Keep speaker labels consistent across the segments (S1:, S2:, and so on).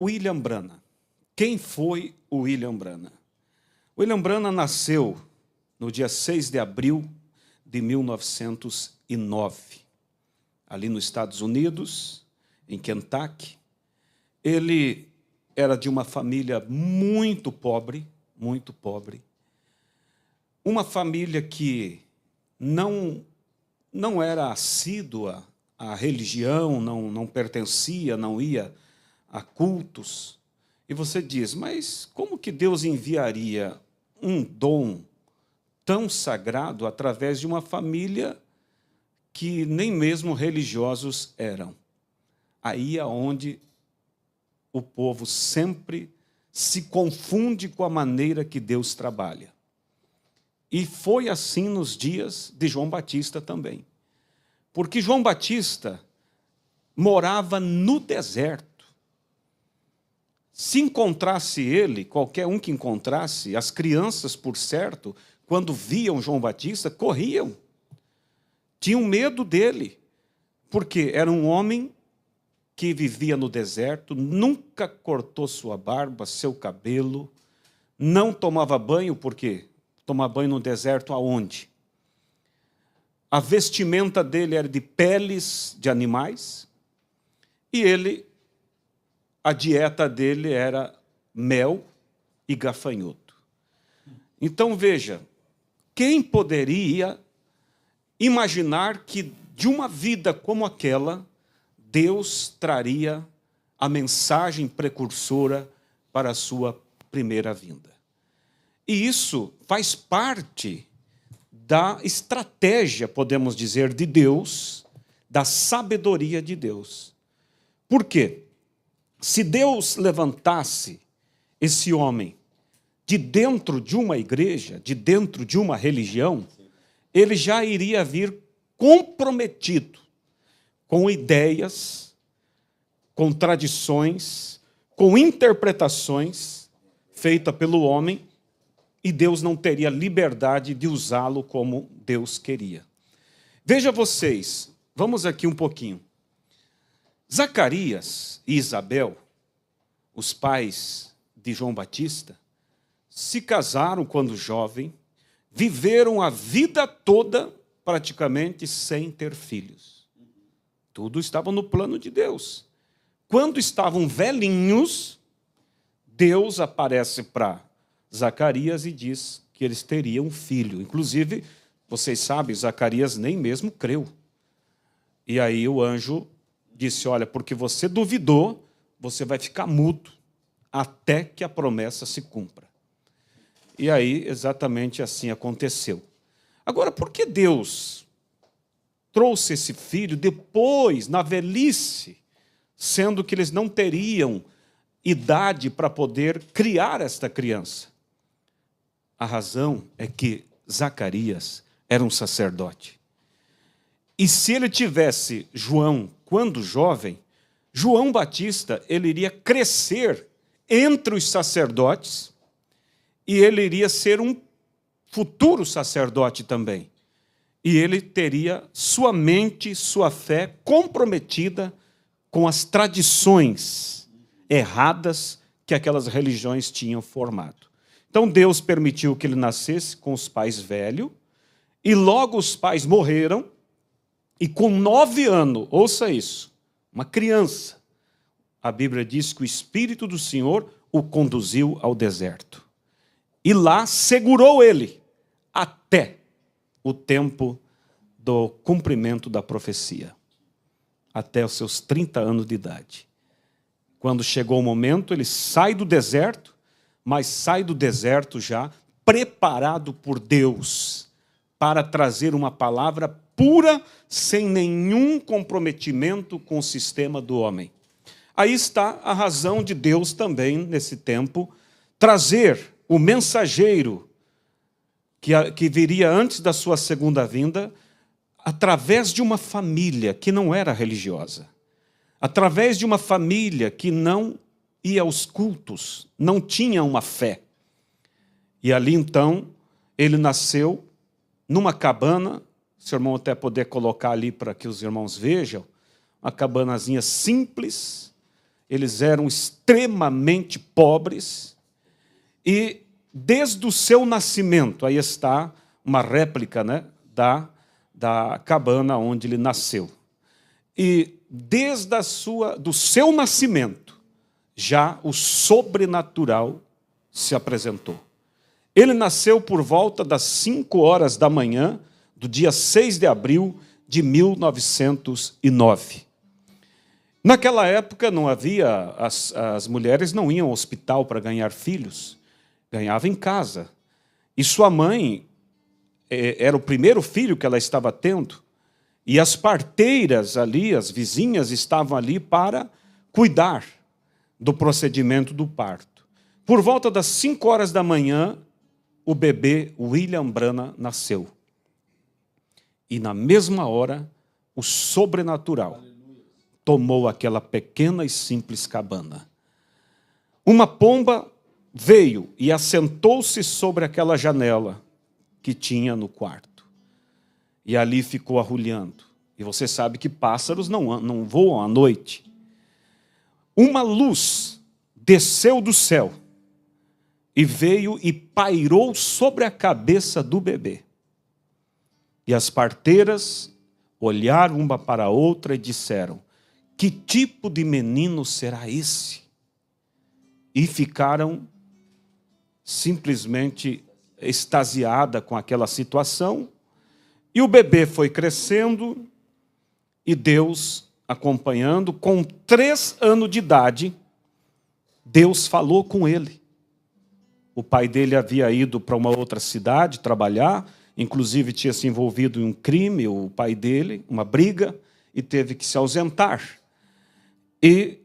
S1: William Branham. Quem foi o William Branham? William Branham nasceu no dia 6 de abril de 1909, ali nos Estados Unidos, em Kentucky. Ele era de uma família muito pobre, uma família que não era assídua à religião, não pertencia, não ia a cultos. E você diz, mas como que Deus enviaria um dom tão sagrado através de uma família que nem mesmo religiosos eram? Aí é onde o povo sempre se confunde com a maneira que Deus trabalha. E foi assim nos dias de João Batista também. Porque João Batista morava no deserto. Se encontrasse ele, qualquer um que encontrasse, as crianças, por certo, quando viam João Batista, corriam. Tinham medo dele, porque era um homem que vivia no deserto, nunca cortou sua barba, seu cabelo, não tomava banho, porque tomar banho no deserto aonde? A vestimenta dele era de peles de animais, e a dieta dele era mel e gafanhoto. Então, veja, quem poderia imaginar que de uma vida como aquela, Deus traria a mensagem precursora para a sua primeira vinda? E isso faz parte da estratégia, podemos dizer, de Deus, da sabedoria de Deus. Por quê? Se Deus levantasse esse homem de dentro de uma igreja, de dentro de uma religião, ele já iria vir comprometido com ideias, com tradições, com interpretações feitas pelo homem, e Deus não teria liberdade de usá-lo como Deus queria. Veja vocês, vamos aqui um pouquinho. Zacarias e Isabel, os pais de João Batista, se casaram quando jovem, viveram a vida toda praticamente sem ter filhos. Tudo estava no plano de Deus. Quando estavam velhinhos, Deus aparece para Zacarias e diz que eles teriam um filho. Inclusive, vocês sabem, Zacarias nem mesmo creu. E aí o anjo disse, olha, porque você duvidou, você vai ficar mudo até que a promessa se cumpra. E aí, exatamente assim aconteceu. Agora, por que Deus trouxe esse filho depois, na velhice, sendo que eles não teriam idade para poder criar esta criança? A razão é que Zacarias era um sacerdote. E se ele tivesse João quando jovem, João Batista ele iria crescer entre os sacerdotes e ele iria ser um futuro sacerdote também. E ele teria sua mente, sua fé comprometida com as tradições erradas que aquelas religiões tinham formado. Então Deus permitiu que ele nascesse com os pais velhos, e logo os pais morreram, e com 9 anos, ouça isso, uma criança, a Bíblia diz que o Espírito do Senhor o conduziu ao deserto. E lá segurou ele até o tempo do cumprimento da profecia, até os seus 30 anos de idade. Quando chegou o momento, ele sai do deserto, mas sai do deserto já preparado por Deus para trazer uma palavra pura, sem nenhum comprometimento com o sistema do homem. Aí está a razão de Deus também, nesse tempo, trazer o mensageiro que viria antes da sua segunda vinda, através de uma família que não era religiosa, através de uma família que não ia aos cultos, não tinha uma fé. E ali, então, ele nasceu numa cabana, se o irmão até poder colocar ali para que os irmãos vejam, uma cabanazinha simples, eles eram extremamente pobres, e desde o seu nascimento, aí está uma réplica, né, da cabana onde ele nasceu. E desde do seu nascimento, já o sobrenatural se apresentou. Ele nasceu por volta das 5 horas da manhã, do dia 6 de abril de 1909. Naquela época não havia, as mulheres não iam ao hospital para ganhar filhos, ganhava em casa. E sua mãe era o primeiro filho que ela estava tendo, e as parteiras ali, as vizinhas, estavam ali para cuidar do procedimento do parto. Por volta das 5 horas da manhã, o bebê William Branham nasceu. E na mesma hora, o sobrenatural tomou aquela pequena e simples cabana. Uma pomba veio e assentou-se sobre aquela janela que tinha no quarto. E ali ficou arrulhando. E você sabe que pássaros não voam à noite. Uma luz desceu do céu e veio e pairou sobre a cabeça do bebê. E as parteiras olharam uma para a outra e disseram: que tipo de menino será esse? E ficaram simplesmente extasiadas com aquela situação. E o bebê foi crescendo, e Deus acompanhando. Com 3 anos de idade, Deus falou com ele. O pai dele havia ido para uma outra cidade trabalhar, inclusive tinha se envolvido em um crime, o pai dele, uma briga, e teve que se ausentar. E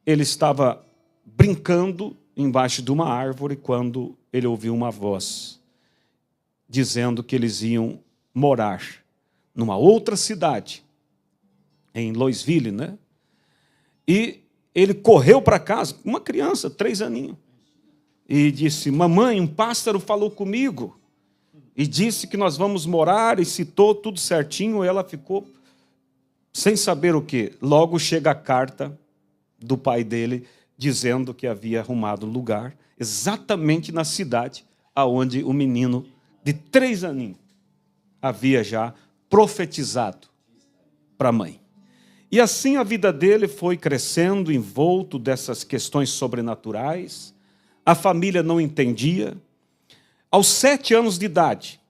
S1: ele estava brincando embaixo de uma árvore quando ele ouviu uma voz dizendo que eles iam morar numa outra cidade, em Louisville, né? E ele correu para casa, uma criança, 3 aninhos, e disse: mamãe, um pássaro falou comigo e disse que nós vamos morar, e citou tudo certinho. Ela ficou sem saber o quê. Logo chega a carta do pai dele dizendo que havia arrumado lugar exatamente na cidade aonde o menino de 3 aninhos havia já profetizado para a mãe. E assim a vida dele foi crescendo envolto dessas questões sobrenaturais. A família não entendia. Aos 7 anos de idade,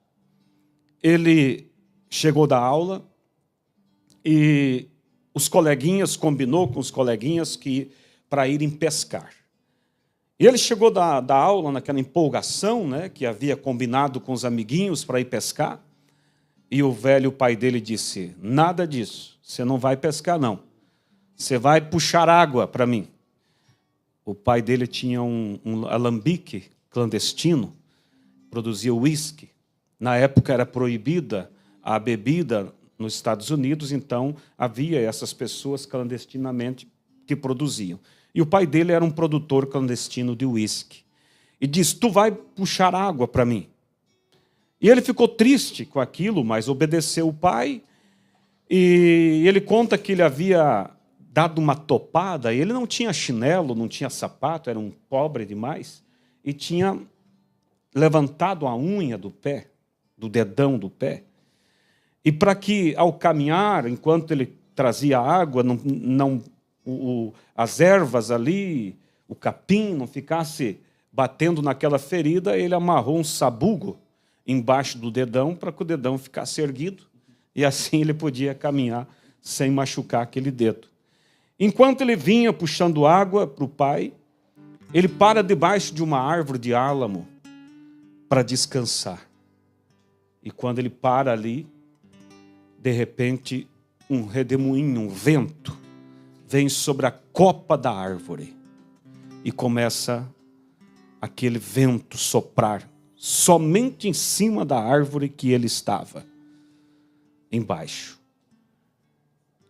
S1: ele chegou da aula e combinou com os coleguinhas que para irem pescar. E ele chegou da aula naquela empolgação, né, que havia combinado com os amiguinhos para ir pescar, e o velho pai dele disse: nada disso, você não vai pescar não, você vai puxar água para mim. O pai dele tinha um alambique clandestino, produzia uísque. Na época era proibida a bebida nos Estados Unidos, então havia essas pessoas clandestinamente que produziam. E o pai dele era um produtor clandestino de uísque. E disse: tu vai puxar água para mim. E ele ficou triste com aquilo, mas obedeceu o pai. E ele conta que ele havia dado uma topada, e ele não tinha chinelo, não tinha sapato, era um pobre demais, e tinha levantado a unha do pé, do dedão do pé. E para que, ao caminhar, enquanto ele trazia água, as ervas ali, o capim, não ficasse batendo naquela ferida, ele amarrou um sabugo embaixo do dedão para que o dedão ficasse erguido, e assim ele podia caminhar sem machucar aquele dedo. Enquanto ele vinha puxando água para o pai, ele para debaixo de uma árvore de álamo para descansar. E quando ele para ali, de repente, um redemoinho, um vento, vem sobre a copa da árvore e começa aquele vento soprar somente em cima da árvore que ele estava, embaixo.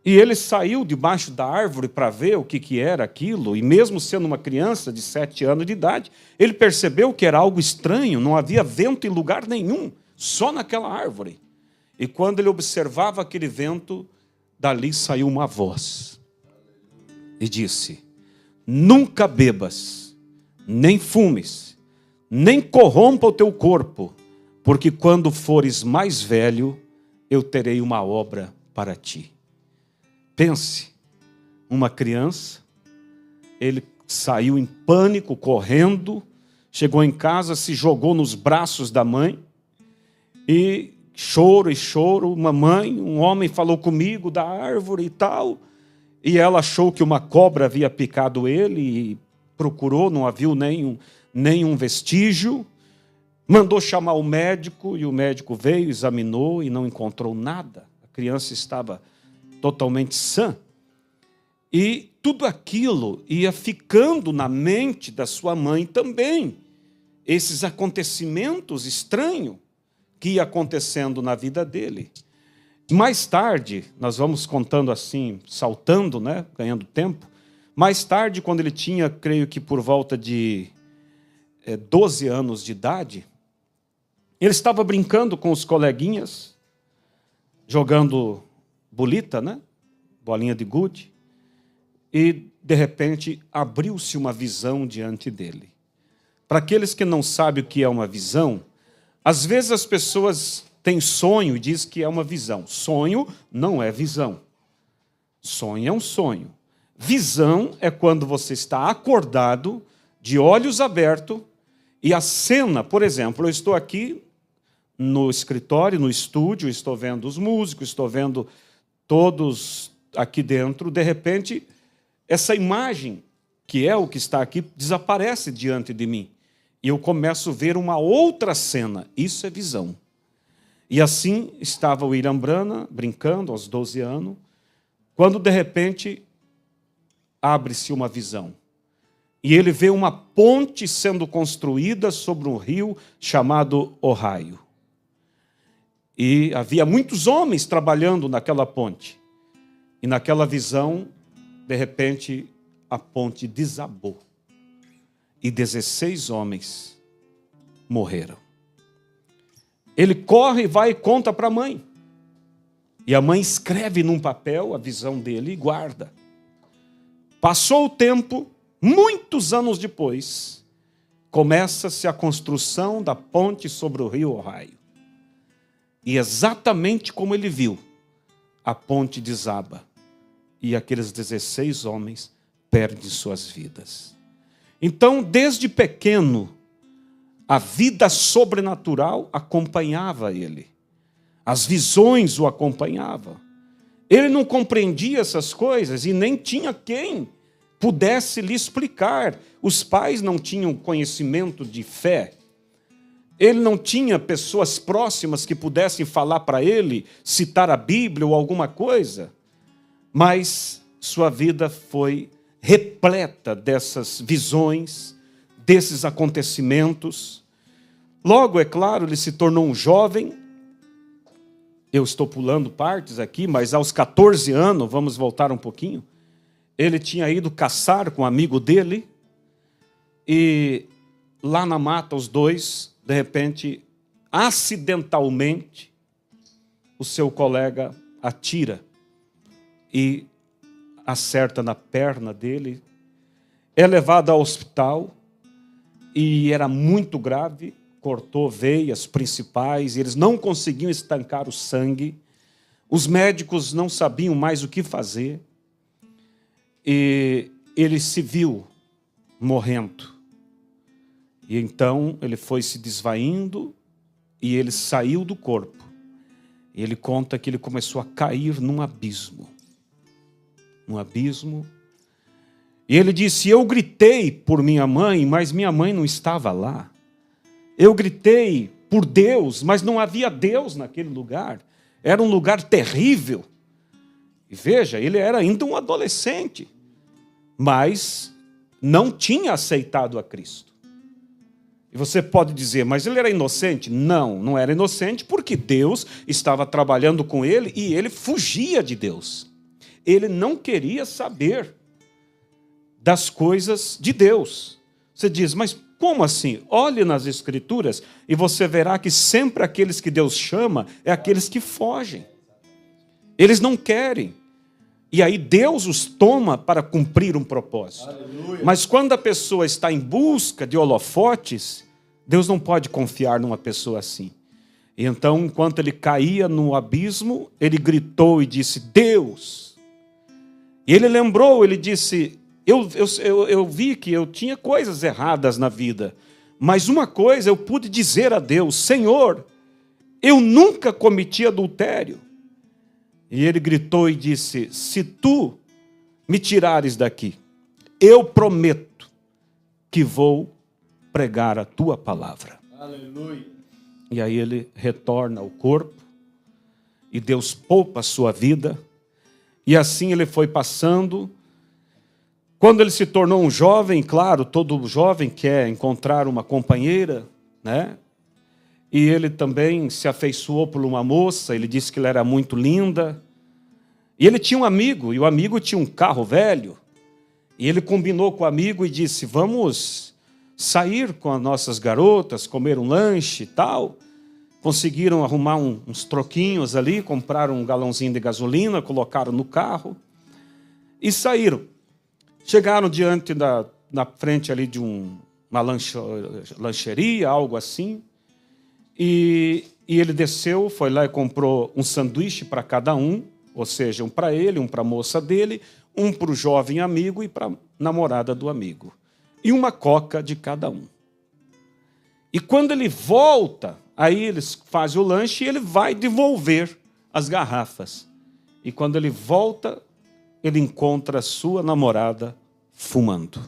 S1: E ele saiu debaixo da árvore para ver o que era aquilo, e mesmo sendo uma criança de 7 anos de idade, ele percebeu que era algo estranho, não havia vento em lugar nenhum, só naquela árvore. E quando ele observava aquele vento, dali saiu uma voz e disse: nunca bebas, nem fumes, nem corrompa o teu corpo, porque quando fores mais velho, eu terei uma obra para ti. Pense, uma criança, ele saiu em pânico, correndo, chegou em casa, se jogou nos braços da mãe, e choro, mamãe, um homem falou comigo da árvore e tal, e ela achou que uma cobra havia picado ele, e procurou, não havia nenhum vestígio, mandou chamar o médico, e o médico veio, examinou e não encontrou nada. A criança estava totalmente sã. E tudo aquilo ia ficando na mente da sua mãe também. Esses acontecimentos estranhos que ia acontecendo na vida dele. Mais tarde, nós vamos contando assim, saltando, né, ganhando tempo. Mais tarde, quando ele tinha, creio que por volta de 12 anos de idade, ele estava brincando com os coleguinhas, jogando bolita, né, bolinha de gude, e, de repente, abriu-se uma visão diante dele. Para aqueles que não sabem o que é uma visão, às vezes as pessoas têm sonho e dizem que é uma visão. Sonho não é visão. Sonho é um sonho. Visão é quando você está acordado, de olhos abertos, e a cena, por exemplo, eu estou aqui no escritório, no estúdio, estou vendo os músicos, estou vendo todos aqui dentro, de repente, essa imagem, que é o que está aqui, desaparece diante de mim. E eu começo a ver uma outra cena. Isso é visão. E assim estava o Irã Brana, brincando aos 12 anos, quando, de repente, abre-se uma visão. E ele vê uma ponte sendo construída sobre um rio chamado Ohio. E havia muitos homens trabalhando naquela ponte. E naquela visão, de repente, a ponte desabou. E 16 homens morreram. Ele corre, vai e conta para a mãe. E a mãe escreve num papel a visão dele e guarda. Passou o tempo, muitos anos depois, começa-se a construção da ponte sobre o rio Ohio. E exatamente como ele viu, a ponte desaba. E aqueles 16 homens perdem suas vidas. Então, desde pequeno, a vida sobrenatural acompanhava ele. As visões o acompanhavam. Ele não compreendia essas coisas e nem tinha quem pudesse lhe explicar. Os pais não tinham conhecimento de fé. Ele não tinha pessoas próximas que pudessem falar para ele, citar a Bíblia ou alguma coisa. Mas sua vida foi repleta dessas visões, desses acontecimentos. Logo, é claro, ele se tornou um jovem. Eu estou pulando partes aqui, mas aos 14 anos, vamos voltar um pouquinho, ele tinha ido caçar com um amigo dele, e lá na mata, os dois, de repente, acidentalmente, o seu colega atira e acerta na perna dele, é levado ao hospital, e era muito grave, cortou veias principais, e eles não conseguiam estancar o sangue, os médicos não sabiam mais o que fazer, e ele se viu morrendo. E então ele foi se desvaindo, e ele saiu do corpo. E ele conta que ele começou a cair num abismo. E ele disse: eu gritei por minha mãe, mas minha mãe não estava lá. Eu gritei por Deus, mas não havia Deus naquele lugar. Era um lugar terrível. E veja, ele era ainda um adolescente, mas não tinha aceitado a Cristo. E você pode dizer, mas ele era inocente? Não, não era inocente, porque Deus estava trabalhando com ele e ele fugia de Deus. Ele não queria saber das coisas de Deus. Você diz, mas como assim? Olhe nas Escrituras e você verá que sempre aqueles que Deus chama é aqueles que fogem. Eles não querem. E aí Deus os toma para cumprir um propósito.
S2: Aleluia.
S1: Mas quando a pessoa está em busca de holofotes, Deus não pode confiar numa pessoa assim. E então, enquanto ele caía no abismo, ele gritou e disse, Deus. E ele lembrou, ele disse, eu vi que eu tinha coisas erradas na vida, mas uma coisa eu pude dizer a Deus, Senhor, eu nunca cometi adultério. E ele gritou e disse, se tu me tirares daqui, eu prometo que vou pregar a tua palavra.
S2: Aleluia.
S1: E aí ele retorna ao corpo, e Deus poupa a sua vida, e assim ele foi passando. Quando ele se tornou um jovem, claro, todo jovem quer encontrar uma companheira, né? E ele também se afeiçoou por uma moça, ele disse que ela era muito linda. E ele tinha um amigo, e o amigo tinha um carro velho. E ele combinou com o amigo e disse, vamos sair com as nossas garotas, comer um lanche e tal. Conseguiram arrumar uns troquinhos ali, compraram um galãozinho de gasolina, colocaram no carro e saíram. Chegaram diante na frente ali de uma lancheria, algo assim. E ele desceu, foi lá e comprou um sanduíche para cada um, ou seja, um para ele, um para a moça dele, um para o jovem amigo e para a namorada do amigo. E uma coca de cada um. E quando ele volta, aí eles fazem o lanche e ele vai devolver as garrafas. E quando ele volta, ele encontra a sua namorada fumando.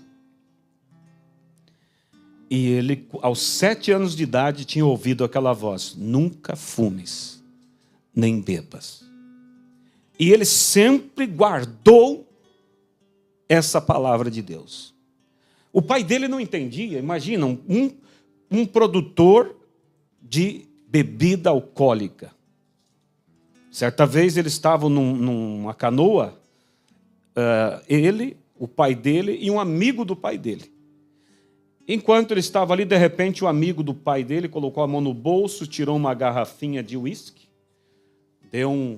S1: E ele, aos 7 anos de idade, tinha ouvido aquela voz, nunca fumes, nem bebas. E ele sempre guardou essa palavra de Deus. O pai dele não entendia, imagina, um produtor de bebida alcoólica. Certa vez eles estavam numa canoa, ele, o pai dele e um amigo do pai dele. Enquanto ele estava ali, de repente, o amigo do pai dele colocou a mão no bolso, tirou uma garrafinha de uísque, deu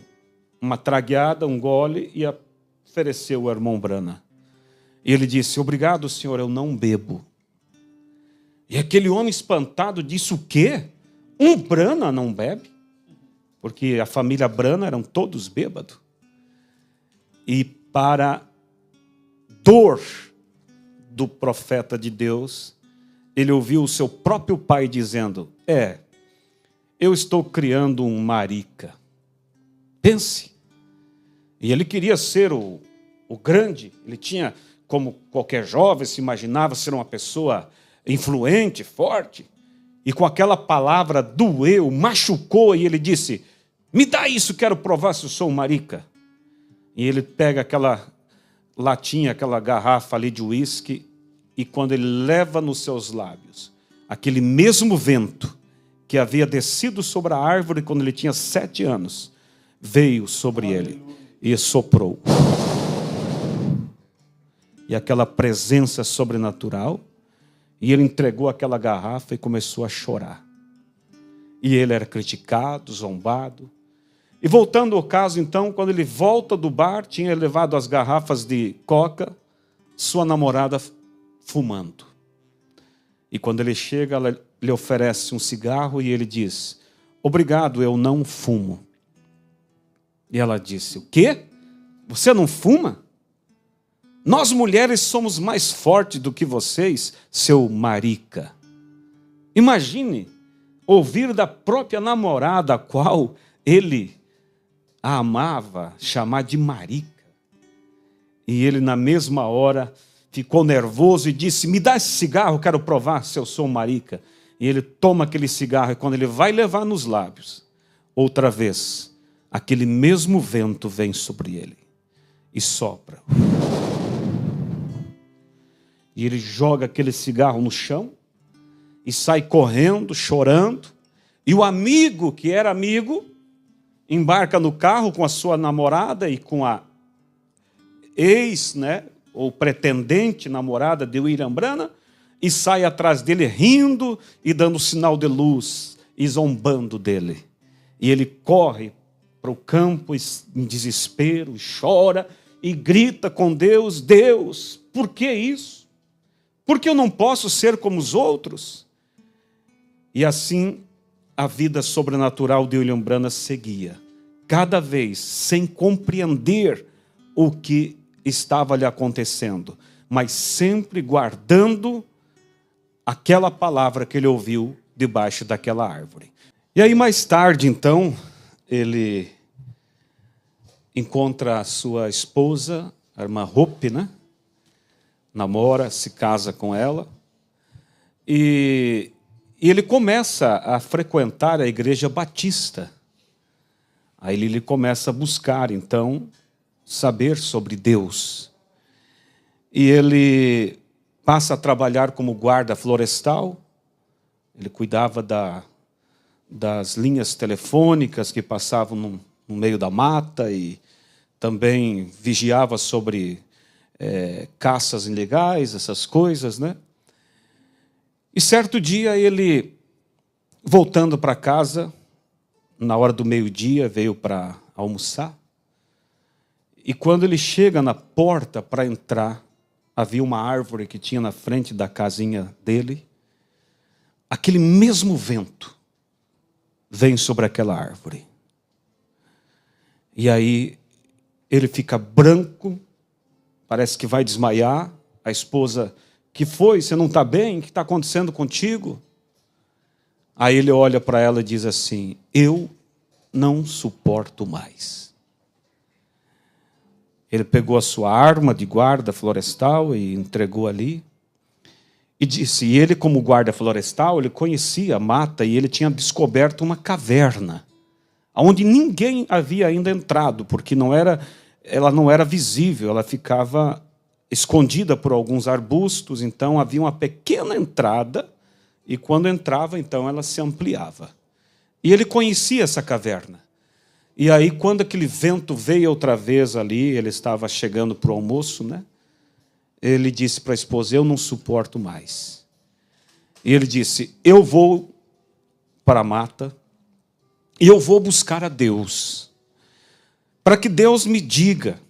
S1: uma tragueada, um gole e ofereceu ao irmão Brana. E ele disse, obrigado, senhor, eu não bebo. E aquele homem espantado disse, o quê? Um Brana não bebe? Porque a família Brana eram todos bêbados. E para dor do profeta de Deus, ele ouviu o seu próprio pai dizendo, eu estou criando um marica. Pense. E ele queria ser o grande, ele tinha, como qualquer jovem, se imaginava ser uma pessoa influente, forte, e com aquela palavra doeu, machucou, e ele disse, me dá isso, quero provar se eu sou um marica. E ele pega aquela latinha, aquela garrafa ali de uísque, e quando ele leva nos seus lábios, aquele mesmo vento que havia descido sobre a árvore quando ele tinha 7 anos, veio sobre ele e soprou. E aquela presença sobrenatural, e ele entregou aquela garrafa e começou a chorar. E ele era criticado, zombado. E voltando ao caso, então, quando ele volta do bar, tinha levado as garrafas de coca, sua namorada fumando. E quando ele chega, ela lhe oferece um cigarro e ele diz, obrigado, eu não fumo. E ela disse, o quê? Você não fuma? Nós mulheres somos mais fortes do que vocês, seu marica. Imagine ouvir da própria namorada a qual ele a amava, chamar de marica. E ele na mesma hora ficou nervoso e disse, me dá esse cigarro, quero provar se eu sou um marica. E ele toma aquele cigarro e quando ele vai levar nos lábios, outra vez, aquele mesmo vento vem sobre ele e sopra. E ele joga aquele cigarro no chão e sai correndo, chorando. E o amigo, que era amigo, embarca no carro com a sua namorada e com a ex, ou pretendente namorada de William Branham, e sai atrás dele rindo e dando sinal de luz e zombando dele. E ele corre para o campo em desespero, chora e grita com Deus: Deus, por que isso? Por que eu não posso ser como os outros? E assim a vida sobrenatural de William Branham seguia, cada vez sem compreender o que estava lhe acontecendo, mas sempre guardando aquela palavra que ele ouviu debaixo daquela árvore. E aí mais tarde, então, ele encontra a sua esposa, a irmã Hope, né? Namora, se casa com ela, e ele começa a frequentar a igreja batista. Aí ele começa a buscar, então, saber sobre Deus. E ele passa a trabalhar como guarda florestal. Ele cuidava das linhas telefônicas que passavam no meio da mata e também vigiava sobre caças ilegais, essas coisas, né? E certo dia ele, voltando para casa, na hora do meio-dia, veio para almoçar. E quando ele chega na porta para entrar, havia uma árvore que tinha na frente da casinha dele. Aquele mesmo vento vem sobre aquela árvore. E aí ele fica branco, parece que vai desmaiar. A esposa: que foi? Você não está bem? O que está acontecendo contigo? Aí ele olha para ela e diz assim: eu não suporto mais. Ele pegou a sua arma de guarda florestal e entregou ali. E disse, e ele como guarda florestal, ele conhecia a mata e ele tinha descoberto uma caverna, onde ninguém havia ainda entrado, porque ela não era visível, ela ficava escondida por alguns arbustos, então havia uma pequena entrada, e quando entrava, então ela se ampliava. E ele conhecia essa caverna. E aí, quando aquele vento veio outra vez ali, ele estava chegando para o almoço, né? Ele disse para a esposa: eu não suporto mais. E ele disse: eu vou para a mata e eu vou buscar a Deus, para que Deus me diga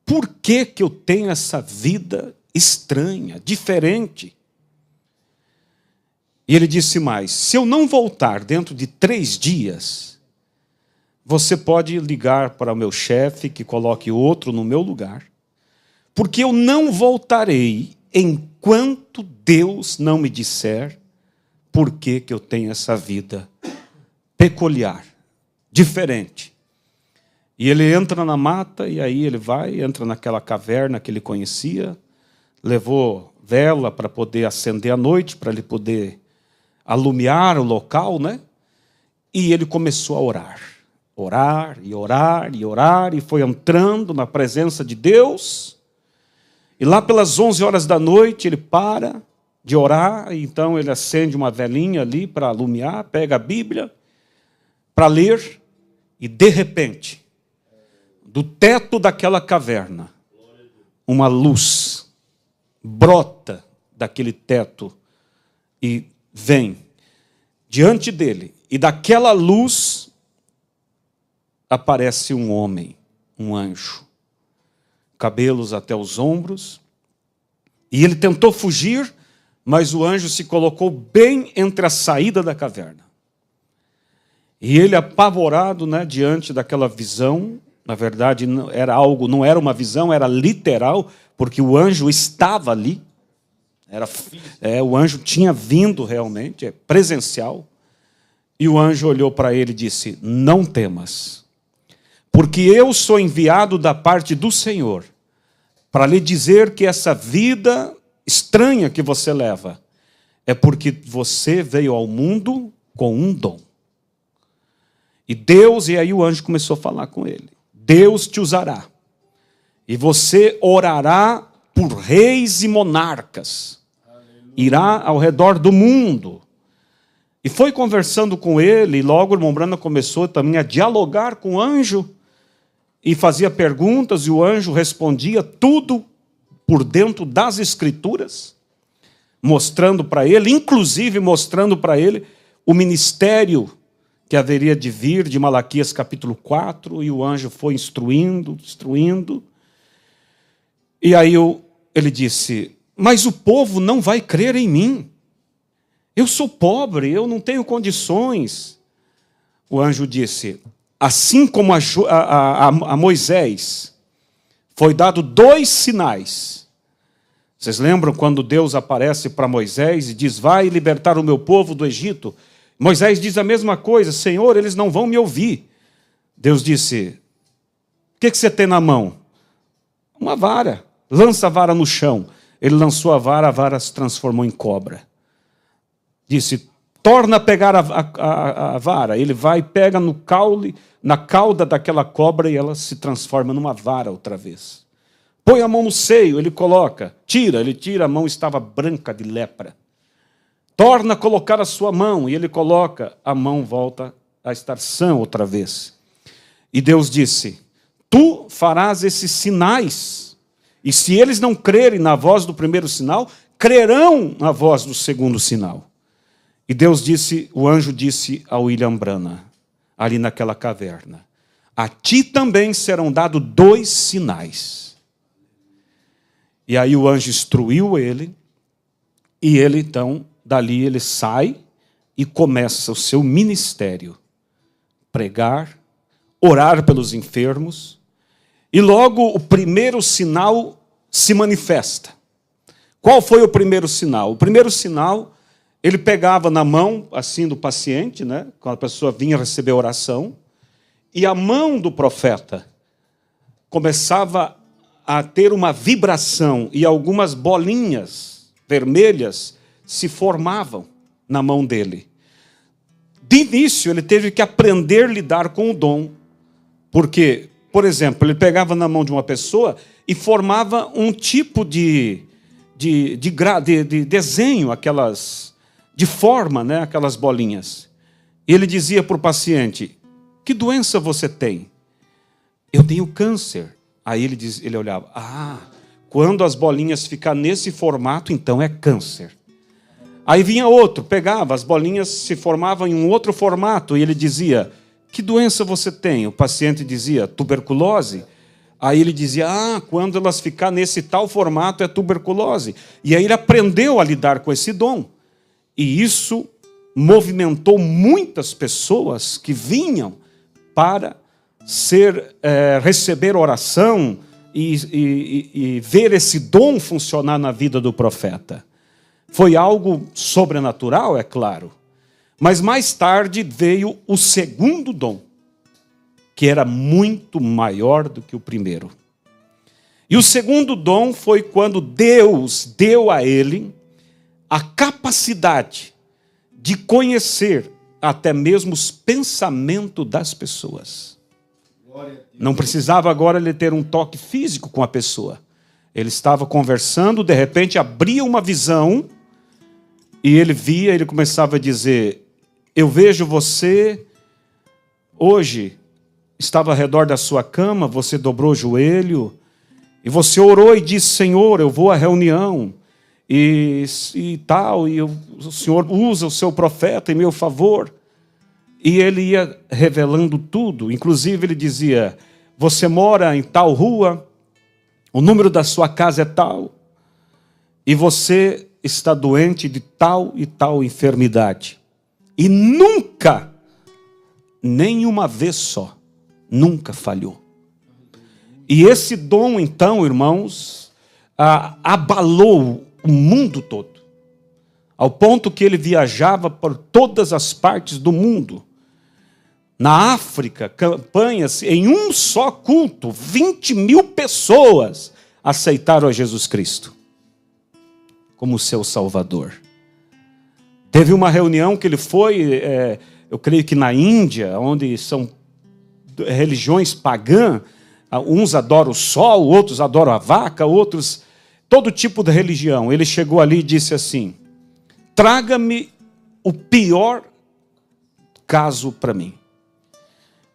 S1: por que eu tenho essa vida estranha, diferente. E ele disse mais: se eu não voltar dentro de 3 dias, você pode ligar para o meu chefe que coloque outro no meu lugar, porque eu não voltarei enquanto Deus não me disser por que eu tenho essa vida peculiar, diferente. E ele entra na mata, e aí ele entra naquela caverna que ele conhecia, levou vela para poder acender à noite, para ele poder alumiar o local, né? E ele começou a orar. Orar, e orar, e orar, e foi entrando na presença de Deus. E lá pelas 11 horas da noite, ele para de orar, e então ele acende uma velinha ali para alumiar, pega a Bíblia para ler, e de repente, do teto daquela caverna, uma luz brota daquele teto e vem diante dele. E daquela luz aparece um homem, um anjo, cabelos até os ombros. E ele tentou fugir, mas o anjo se colocou bem entre a saída da caverna. E ele, apavorado, né, diante daquela visão, na verdade não era uma visão, era literal, porque o anjo estava ali. O anjo tinha vindo realmente, presencial. E o anjo olhou para ele e disse: não temas, porque eu sou enviado da parte do Senhor para lhe dizer que essa vida estranha que você leva é porque você veio ao mundo com um dom. E aí o anjo começou a falar com ele: Deus te usará, e você orará por reis e monarcas, irá ao redor do mundo. E foi conversando com ele, e logo o irmão Branham começou também a dialogar com o anjo, e fazia perguntas, e o anjo respondia tudo por dentro das Escrituras, mostrando para ele, inclusive mostrando para ele o ministério que haveria de vir, de Malaquias capítulo 4, e o anjo foi instruindo. E aí ele disse, mas o povo não vai crer em mim. Eu sou pobre, eu não tenho condições. O anjo disse, assim como a Moisés foi dado 2 sinais. Vocês lembram quando Deus aparece para Moisés e diz, vai libertar o meu povo do Egito? Moisés diz a mesma coisa, Senhor, eles não vão me ouvir. Deus disse, o que você tem na mão? Uma vara, lança a vara no chão. Ele lançou a vara se transformou em cobra. Disse, torna a pegar a vara. Ele vai, pega no caule, na cauda daquela cobra e ela se transforma numa vara outra vez. Põe a mão no seio, ele coloca, ele tira, a mão estava branca de lepra. Torna a colocar a sua mão, e ele coloca, a mão volta a estar sã outra vez. E Deus disse, tu farás esses sinais, e se eles não crerem na voz do primeiro sinal, crerão na voz do segundo sinal. E Deus disse, o anjo disse a William Branham, ali naquela caverna, a ti também serão dados 2 sinais. E aí o anjo instruiu ele, e ele então, dali ele sai e começa o seu ministério. Pregar, orar pelos enfermos, e logo o primeiro sinal se manifesta. Qual foi o primeiro sinal? O primeiro sinal, ele pegava na mão, assim, do paciente, né, quando a pessoa vinha receber oração, e a mão do profeta começava a ter uma vibração, e algumas bolinhas vermelhas se formavam na mão dele. De início, ele teve que aprender a lidar com o dom, porque, por exemplo, ele pegava na mão de uma pessoa e formava um tipo de desenho, de forma, né, aquelas bolinhas. E ele dizia para o paciente, que doença você tem? Eu tenho câncer. Aí ele olhava, quando as bolinhas ficam nesse formato, então é câncer. Aí vinha outro, pegava, as bolinhas se formavam em um outro formato, e ele dizia, que doença você tem? O paciente dizia, tuberculose. Aí ele dizia, quando elas ficar nesse tal formato é tuberculose. E aí ele aprendeu a lidar com esse dom. E isso movimentou muitas pessoas que vinham para receber oração e ver esse dom funcionar na vida do profeta. Foi algo sobrenatural, é claro. Mas mais tarde veio o segundo dom, que era muito maior do que o primeiro. E o segundo dom foi quando Deus deu a ele a capacidade de conhecer até mesmo os pensamentos das pessoas. Não precisava agora ele ter um toque físico com a pessoa. Ele estava conversando, de repente abria uma visão, e ele via, ele começava a dizer, eu vejo você, hoje, estava ao redor da sua cama, você dobrou o joelho, e você orou e disse, Senhor, eu vou à reunião, e o Senhor usa o seu profeta em meu favor. E ele ia revelando tudo, inclusive ele dizia, você mora em tal rua, o número da sua casa é tal, e você está doente de tal e tal enfermidade. E nunca, nenhuma vez só, nunca falhou. E esse dom, então, irmãos, abalou o mundo todo, ao ponto que ele viajava por todas as partes do mundo. Na África, campanhas, em um só culto, 20.000 pessoas aceitaram a Jesus Cristo como seu Salvador. Teve uma reunião que ele foi, eu creio que na Índia, onde são religiões pagãs, uns adoram o sol, outros adoram a vaca, outros, todo tipo de religião. Ele chegou ali e disse assim, traga-me o pior caso para mim.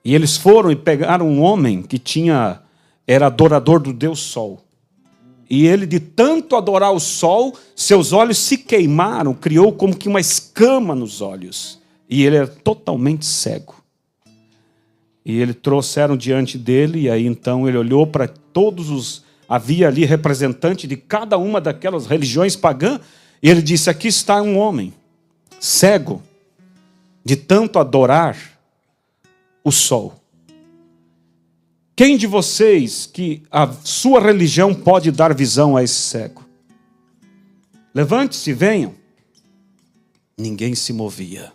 S1: E eles foram e pegaram um homem que era adorador do Deus Sol. E ele, de tanto adorar o sol, seus olhos se queimaram, criou como que uma escama nos olhos. E ele era totalmente cego. E ele trouxeram diante dele, e aí então ele olhou para todos os... Havia ali representante de cada uma daquelas religiões pagãs, e ele disse, aqui está um homem, cego, de tanto adorar o sol. Quem de vocês que a sua religião pode dar visão a esse cego? Levante-se e venham. Ninguém se movia.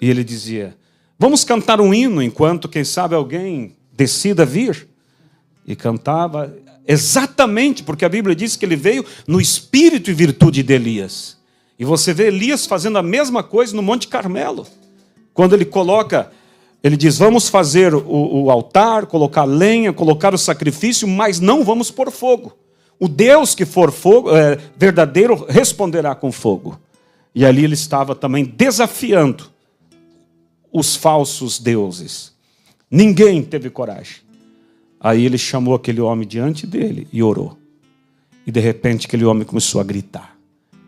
S1: E ele dizia, vamos cantar um hino enquanto, quem sabe, alguém decida vir. E cantava exatamente, porque a Bíblia diz que ele veio no espírito e virtude de Elias. E você vê Elias fazendo a mesma coisa no Monte Carmelo. Quando ele coloca, ele diz, vamos fazer o altar, colocar lenha, colocar o sacrifício, mas não vamos pôr fogo. O Deus que for fogo, verdadeiro responderá com fogo. E ali ele estava também desafiando os falsos deuses. Ninguém teve coragem. Aí ele chamou aquele homem diante dele e orou. E de repente aquele homem começou a gritar.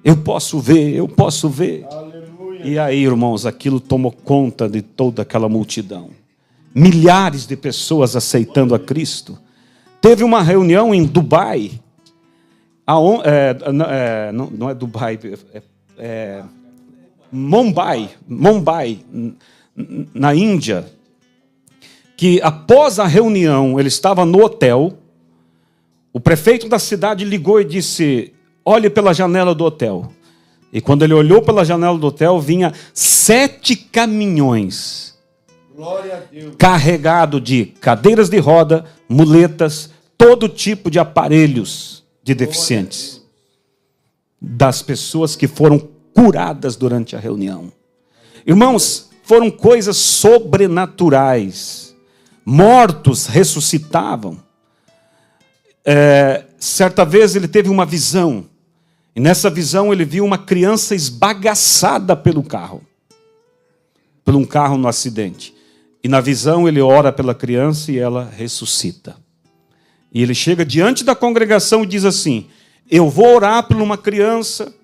S1: Eu posso ver, eu posso ver. Aleluia. E aí, irmãos, aquilo tomou conta de toda aquela multidão. Milhares de pessoas aceitando a Cristo. Teve uma reunião em Dubai. Não é Dubai, Mumbai, na Índia, que após a reunião, ele estava no hotel, o prefeito da cidade ligou e disse, olhe pela janela do hotel. E quando ele olhou pela janela do hotel, vinha 7 caminhões, glória a Deus, carregado de cadeiras de roda, muletas, todo tipo de aparelhos de deficientes, das pessoas que foram curadas durante a reunião. Irmãos, foram coisas sobrenaturais. Mortos ressuscitavam. Certa vez ele teve uma visão. E nessa visão ele viu uma criança esbagaçada pelo carro. Por um carro no acidente. E na visão ele ora pela criança e ela ressuscita. E ele chega diante da congregação e diz assim, eu vou orar por uma criança.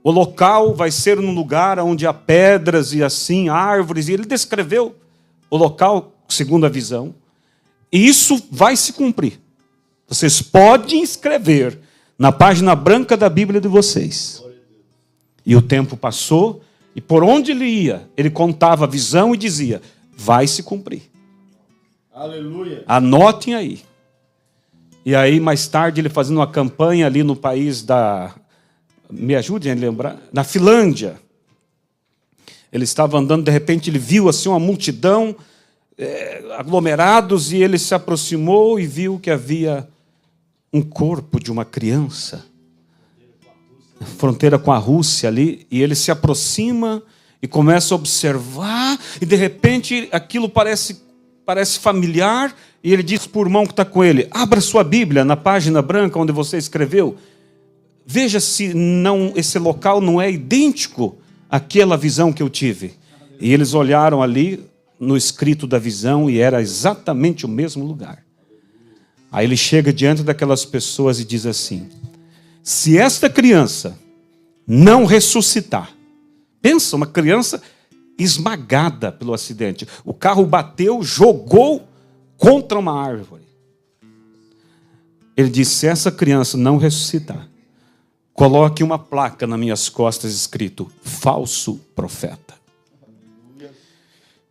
S1: O local vai ser num lugar onde há pedras e assim, árvores. E ele descreveu o local segundo a visão. E isso vai se cumprir. Vocês podem escrever na página branca da Bíblia de vocês. E o tempo passou, e por onde ele ia, ele contava a visão e dizia, vai se cumprir. Aleluia. Anotem aí. E aí, mais tarde, ele fazendo uma campanha ali no país da... Me ajudem a lembrar? Na Finlândia. Ele estava andando, de repente ele viu assim uma multidão, aglomerados, e ele se aproximou e viu que havia um corpo de uma criança. Fronteira com a Rússia ali, e ele se aproxima e começa a observar, e de repente aquilo parece familiar, e ele diz para o irmão que está com ele, abra sua Bíblia na página branca onde você escreveu, veja se esse local não é idêntico àquela visão que eu tive. E eles olharam ali no escrito da visão e era exatamente o mesmo lugar. Aí ele chega diante daquelas pessoas e diz assim, se esta criança não ressuscitar, pensa, uma criança esmagada pelo acidente, o carro bateu, jogou contra uma árvore. Ele disse, se essa criança não ressuscitar, coloque uma placa nas minhas costas escrito, falso profeta.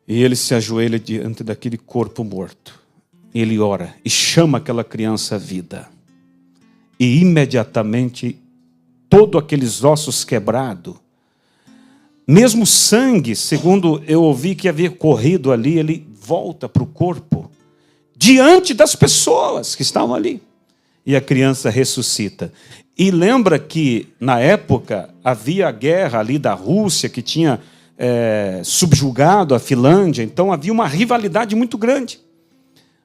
S1: E ele se ajoelha diante daquele corpo morto. Ele ora e chama aquela criança à vida. E imediatamente, todos aqueles ossos quebrados, mesmo sangue, segundo eu ouvi que havia corrido ali, ele volta para o corpo, diante das pessoas que estavam ali. E a criança ressuscita. E lembra que, na época, havia a guerra ali da Rússia, que tinha subjugado a Finlândia, então havia uma rivalidade muito grande.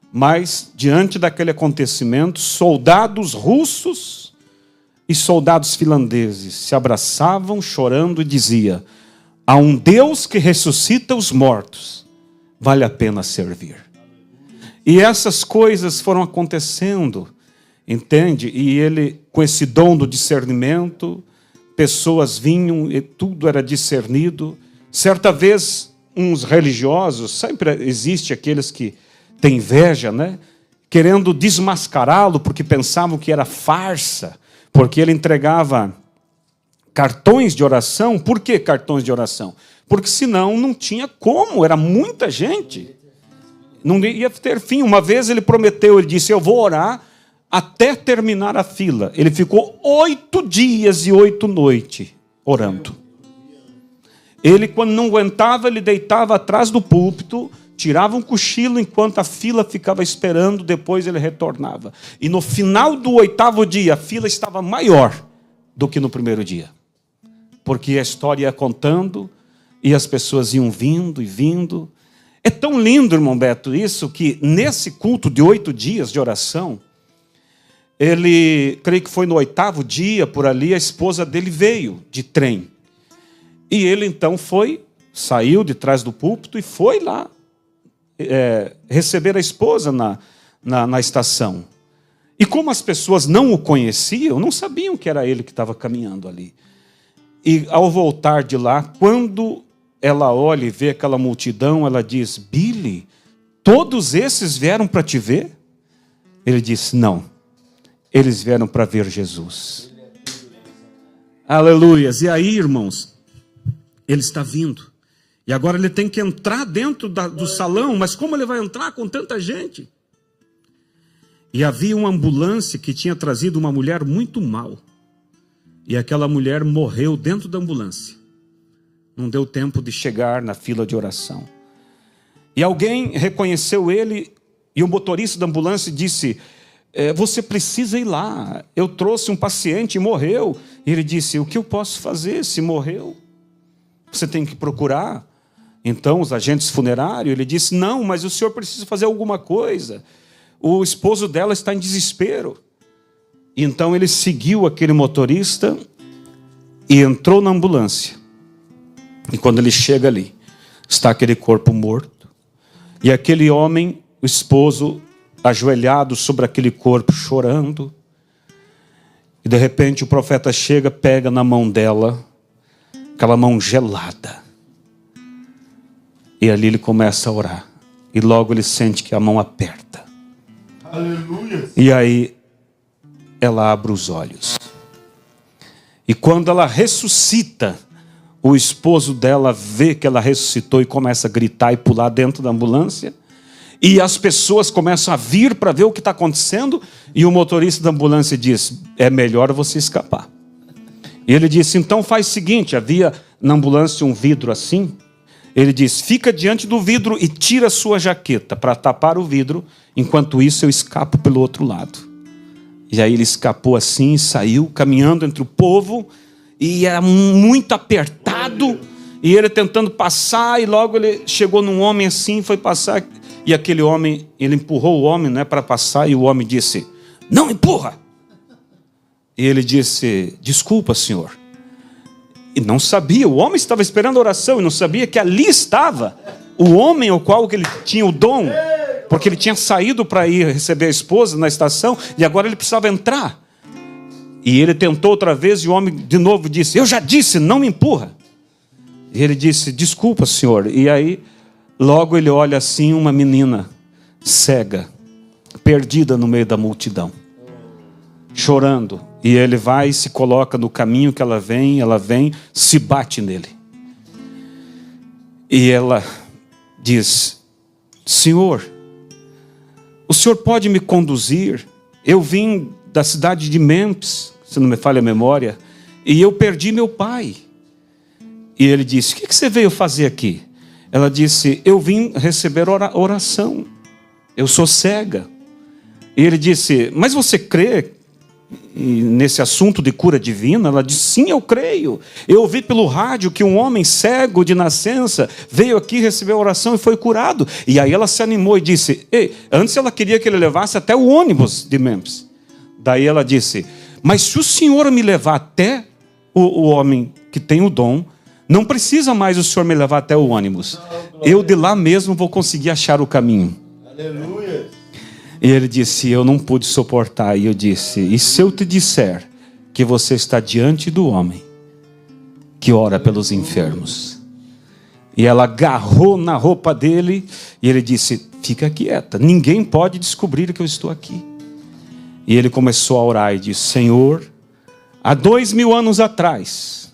S1: Mas, diante daquele acontecimento, soldados russos e soldados finlandeses se abraçavam chorando e diziam, há um Deus que ressuscita os mortos, vale a pena servir. E essas coisas foram acontecendo, entende? E ele, com esse dom do discernimento, pessoas vinham e tudo era discernido, Certa vez, uns religiosos, sempre existe aqueles que têm inveja, né? Querendo desmascará-lo porque pensavam que era farsa, porque ele entregava cartões de oração. Por que cartões de oração? Porque senão não tinha como, era muita gente. Não ia ter fim. Uma vez ele prometeu, ele disse, eu vou orar até terminar a fila. Ele ficou 8 dias e 8 noites orando. Ele, quando não aguentava, ele deitava atrás do púlpito, tirava um cochilo enquanto a fila ficava esperando, depois ele retornava. E no final do 8º dia, a fila estava maior do que no primeiro dia. Porque a história ia contando e as pessoas iam vindo e vindo. É tão lindo, irmão Beto, isso, que nesse culto de 8 dias de oração, ele, creio que foi no 8º dia, por ali, a esposa dele veio de trem. E ele então saiu de trás do púlpito e foi lá receber a esposa na estação. E como as pessoas não o conheciam, não sabiam que era ele que estava caminhando ali. E ao voltar de lá, quando ela olha e vê aquela multidão, ela diz, Billy, todos esses vieram para te ver? Ele disse, não, eles vieram para ver Jesus. Aleluias. E aí, irmãos, ele está vindo. E agora ele tem que entrar dentro do salão, mas como ele vai entrar com tanta gente? E havia uma ambulância que tinha trazido uma mulher muito mal. E aquela mulher morreu dentro da ambulância. Não deu tempo de chegar na fila de oração. E alguém reconheceu ele, e o motorista da ambulância disse, você precisa ir lá, eu trouxe um paciente e morreu. E ele disse, o que eu posso fazer se morreu? Você tem que procurar. Então, os agentes funerários, ele disse, não, mas o senhor precisa fazer alguma coisa. O esposo dela está em desespero. Então, ele seguiu aquele motorista e entrou na ambulância. E quando ele chega ali, está aquele corpo morto. E aquele homem, o esposo, ajoelhado sobre aquele corpo, chorando. E de repente o profeta chega, pega na mão dela, aquela mão gelada. E ali ele começa a orar. E logo ele sente que a mão aperta. Aleluia. E aí ela abre os olhos. E quando ela ressuscita, o esposo dela vê que ela ressuscitou e começa a gritar e pular dentro da ambulância. E as pessoas começam a vir para ver o que está acontecendo. E o motorista da ambulância diz, é melhor você escapar. E ele disse, então faz o seguinte, havia na ambulância um vidro assim. Ele disse, fica diante do vidro e tira a sua jaqueta para tapar o vidro. Enquanto isso eu escapo pelo outro lado. E aí ele escapou assim, saiu caminhando entre o povo. E era muito apertado. E ele tentando passar. E logo ele chegou num homem assim, foi passar. E aquele homem, ele empurrou o homem, né, para passar. E o homem disse, não empurra. E ele disse, desculpa, senhor. E não sabia, o homem estava esperando a oração e não sabia que ali estava o homem ao qual ele tinha o dom, porque ele tinha saído para ir receber a esposa na estação e agora ele precisava entrar. E ele tentou outra vez e o homem de novo disse, eu já disse, não me empurra. E ele disse, desculpa, senhor. E aí, logo ele olha assim, uma menina cega, perdida no meio da multidão, chorando. E ele vai e se coloca no caminho que ela vem, se bate nele. E ela diz, Senhor, o senhor pode me conduzir? Eu vim da cidade de Memphis, se não me falha a memória, e eu perdi meu pai. E ele disse, o que você veio fazer aqui? Ela disse, eu vim receber oração, eu sou cega. E ele disse, mas você crê nesse assunto de cura divina? Ela disse, sim, eu creio. Eu ouvi pelo rádio que um homem cego de nascença veio aqui receber a oração e foi curado. E aí ela se animou e disse, antes ela queria que ele levasse até o ônibus de Memphis. Daí ela disse, mas se o senhor me levar até o homem que tem o dom, não precisa mais o senhor me levar até o ônibus. Eu de lá mesmo vou conseguir achar o caminho. Aleluia. E ele disse, eu não pude suportar. E eu disse, e se eu te disser que você está diante do homem que ora pelos enfermos? E ela agarrou na roupa dele e ele disse: fica quieta, ninguém pode descobrir que eu estou aqui. E ele começou a orar e disse: Senhor, há 2000 anos atrás,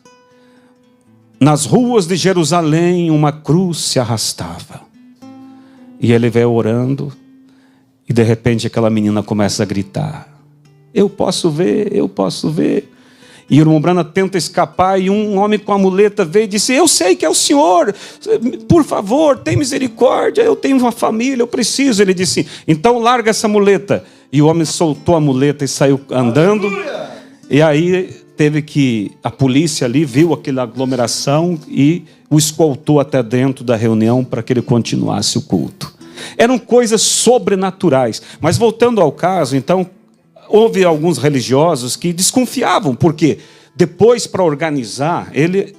S1: nas ruas de Jerusalém, uma cruz se arrastava. E ele veio orando, e de repente aquela menina começa a gritar: eu posso ver, eu posso ver. E o irmão Branham tenta escapar, e um homem com a muleta veio e disse: eu sei que é o senhor, por favor, tem misericórdia, eu tenho uma família, eu preciso. Ele disse: então larga essa muleta. E o homem soltou a muleta e saiu andando. Aleluia! E aí teve que, a polícia ali viu aquela aglomeração e o escoltou até dentro da reunião para que ele continuasse o culto. Eram coisas sobrenaturais. Mas voltando ao caso, então, houve alguns religiosos que desconfiavam, porque depois, para organizar, ele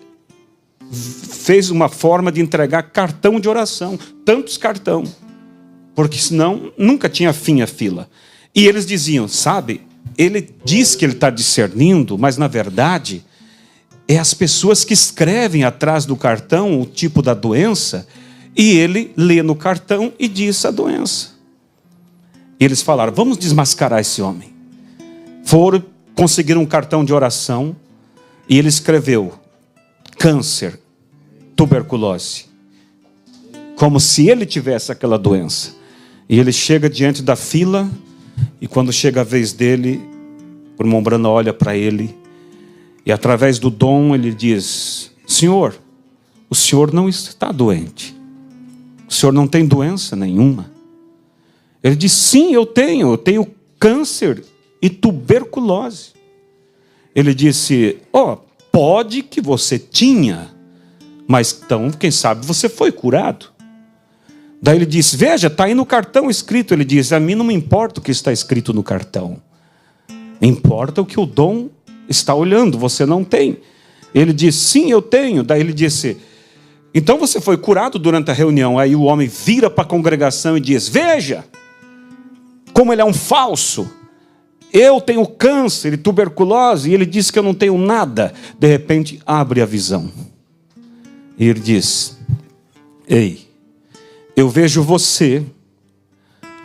S1: fez uma forma de entregar cartão de oração, tantos cartão, porque senão nunca tinha fim a fila. E eles diziam: sabe, ele diz que ele está discernindo, mas na verdade é as pessoas que escrevem atrás do cartão o tipo da doença, e ele lê no cartão e diz a doença. E eles falaram: vamos desmascarar esse homem. Foram, conseguiram um cartão de oração, e ele escreveu: câncer, tuberculose, como se ele tivesse aquela doença. E ele chega diante da fila, e quando chega a vez dele, o irmão Branham olha para ele, e através do dom ele diz: senhor, o senhor não está doente, o senhor não tem doença nenhuma. Ele diz: sim, eu tenho câncer e tuberculose. Ele disse: pode que você tinha, mas então, quem sabe você foi curado. Daí ele disse: veja, está aí no cartão escrito. Ele disse: a mim não me importa o que está escrito no cartão, importa o que o dom está olhando, você não tem. Ele disse: sim, eu tenho. Daí ele disse: então você foi curado durante a reunião. Aí o homem vira para a congregação e diz: veja, como ele é um falso. Eu tenho câncer e tuberculose, e ele disse que eu não tenho nada. De repente, abre a visão. E ele diz: ei, eu vejo você,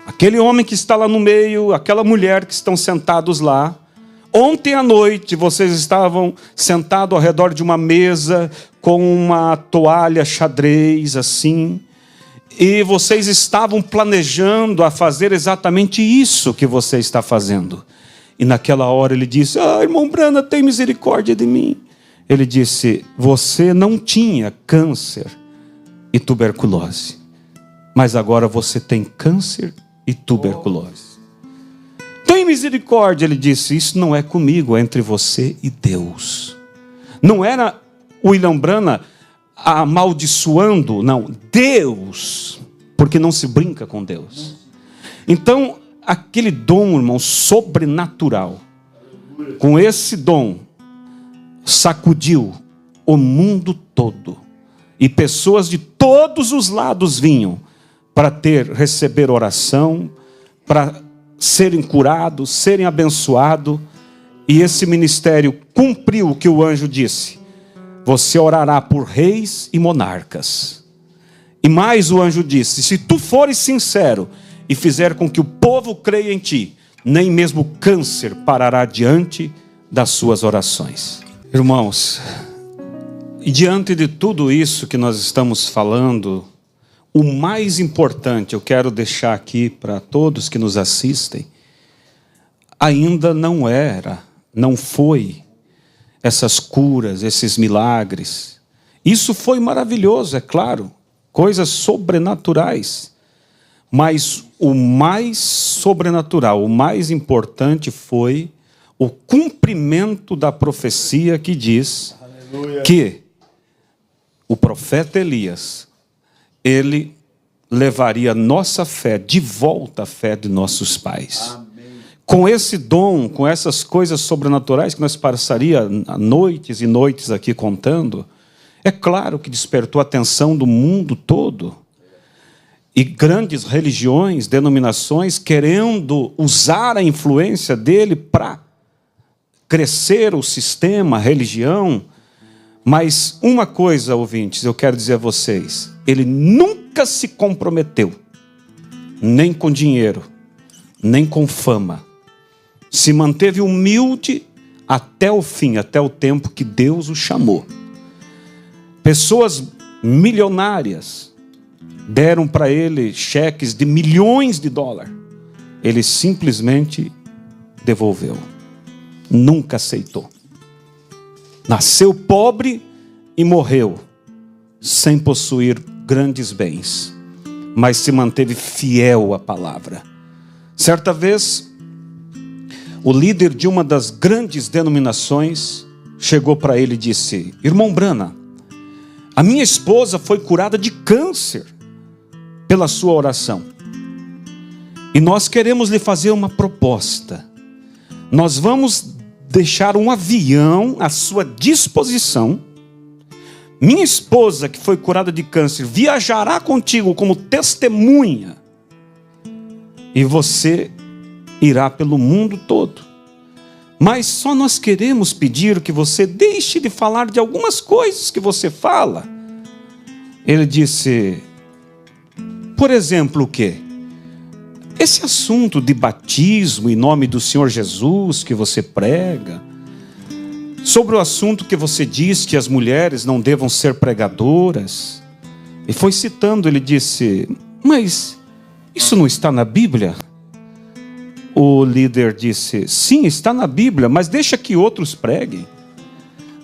S1: aquele homem que está lá no meio, aquela mulher que estão sentados lá. Ontem à noite, vocês estavam sentados ao redor de uma mesa, com uma toalha xadrez, assim. E vocês estavam planejando a fazer exatamente isso que você está fazendo. E naquela hora ele disse: irmão Branham, tem misericórdia de mim. Ele disse: você não tinha câncer e tuberculose, mas agora você tem câncer e tuberculose. Tem misericórdia. Ele disse: isso não é comigo, é entre você e Deus. Não era William Branham amaldiçoando, não, Deus, porque não se brinca com Deus. Então, aquele dom, irmão, sobrenatural, com esse dom, sacudiu o mundo todo, e pessoas de todos os lados vinham para receber oração, para serem curados, serem abençoados, e esse ministério cumpriu o que o anjo disse: você orará por reis e monarcas. E mais o anjo disse: se tu fores sincero e fizer com que o povo creia em ti, nem mesmo o câncer parará diante das suas orações. Irmãos, e diante de tudo isso que nós estamos falando, o mais importante, eu quero deixar aqui para todos que nos assistem, ainda não foi essas curas, esses milagres. Isso foi maravilhoso, é claro, coisas sobrenaturais. Mas o mais sobrenatural, o mais importante foi o cumprimento da profecia que diz Aleluia. Que o profeta Elias, ele levaria nossa fé de volta à fé de nossos pais. Amém. Com esse dom, com essas coisas sobrenaturais que nós passaríamos noites e noites aqui contando, é claro que despertou a atenção do mundo todo. E grandes religiões, denominações, querendo usar a influência dele para crescer o sistema, a religião. Mas uma coisa, ouvintes, eu quero dizer a vocês: ele nunca se comprometeu, nem com dinheiro, nem com fama. Se manteve humilde até o fim, até o tempo que Deus o chamou. Pessoas milionárias deram para ele cheques de milhões de dólares. Ele simplesmente devolveu. Nunca aceitou. Nasceu pobre e morreu sem possuir grandes bens, mas se manteve fiel à palavra. Certa vez, o líder de uma das grandes denominações chegou para ele e disse: irmão Branham, a minha esposa foi curada de câncer pela sua oração. E nós queremos lhe fazer uma proposta. Nós vamos deixar um avião à sua disposição. Minha esposa, que foi curada de câncer, viajará contigo como testemunha. E você irá pelo mundo todo. Mas só nós queremos pedir que você deixe de falar de algumas coisas que você fala. Ele disse: por exemplo, o quê? Esse assunto de batismo em nome do Senhor Jesus que você prega, sobre o assunto que você diz que as mulheres não devam ser pregadoras. E foi citando, ele disse: mas isso não está na Bíblia? O líder disse: sim, está na Bíblia, mas deixa que outros preguem.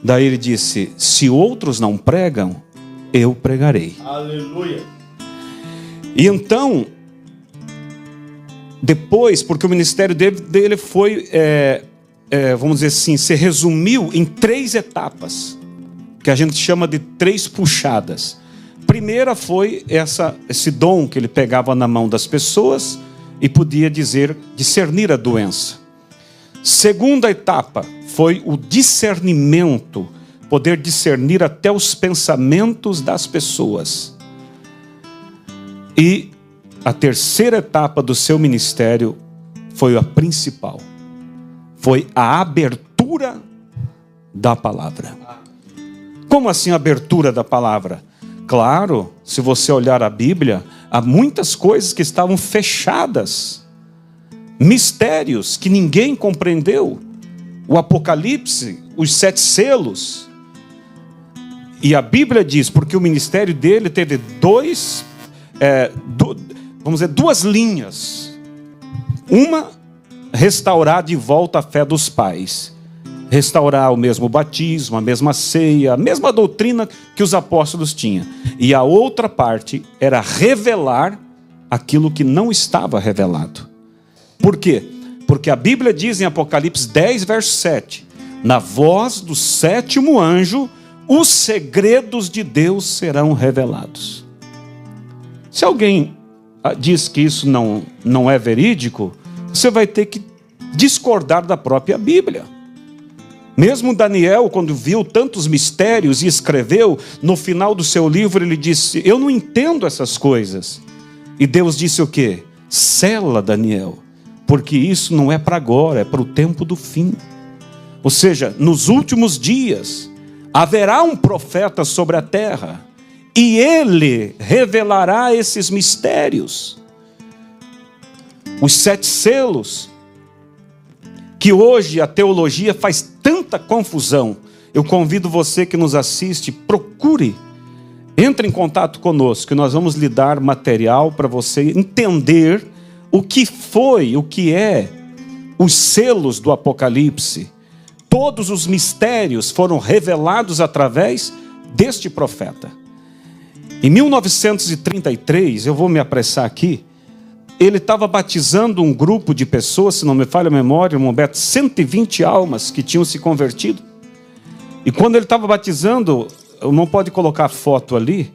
S1: Daí ele disse: se outros não pregam, eu pregarei. Aleluia. E então, depois, porque o ministério dele foi, vamos dizer assim, se resumiu em 3 etapas, que a gente chama de 3 puxadas. Primeira foi esse dom que ele pegava na mão das pessoas e podia discernir a doença. Segunda etapa foi o discernimento, poder discernir até os pensamentos das pessoas. E a terceira etapa do seu ministério foi a principal. Foi a abertura da palavra. Como assim a abertura da palavra? Claro, se você olhar a Bíblia, há muitas coisas que estavam fechadas. Mistérios que ninguém compreendeu. O Apocalipse, os 7 selos. E a Bíblia diz, porque o ministério dele teve vamos dizer, 2 linhas. Uma, restaurar de volta a fé dos pais. Restaurar o mesmo batismo, a mesma ceia, a mesma doutrina que os apóstolos tinham. E a outra parte era revelar aquilo que não estava revelado. Por quê? Porque a Bíblia diz em Apocalipse 10, verso 7, na voz do 7º anjo, os segredos de Deus serão revelados. Se alguém diz que isso não é verídico, você vai ter que discordar da própria Bíblia. Mesmo Daniel, quando viu tantos mistérios e escreveu, no final do seu livro ele disse: eu não entendo essas coisas. E Deus disse o quê? Sela, Daniel, porque isso não é para agora, é para o tempo do fim. Ou seja, nos últimos dias haverá um profeta sobre a terra, e ele revelará esses mistérios. Os 7 selos, que hoje a teologia faz tanta confusão. Eu convido você que nos assiste, procure, entre em contato conosco, que nós vamos lhe dar material para você entender o que foi, o que é os selos do Apocalipse. Todos os mistérios foram revelados através deste profeta. Em 1933, eu vou me apressar aqui, ele estava batizando um grupo de pessoas, se não me falha a memória, irmão Beto, 120 almas que tinham se convertido. E quando ele estava batizando, não pode colocar a foto ali,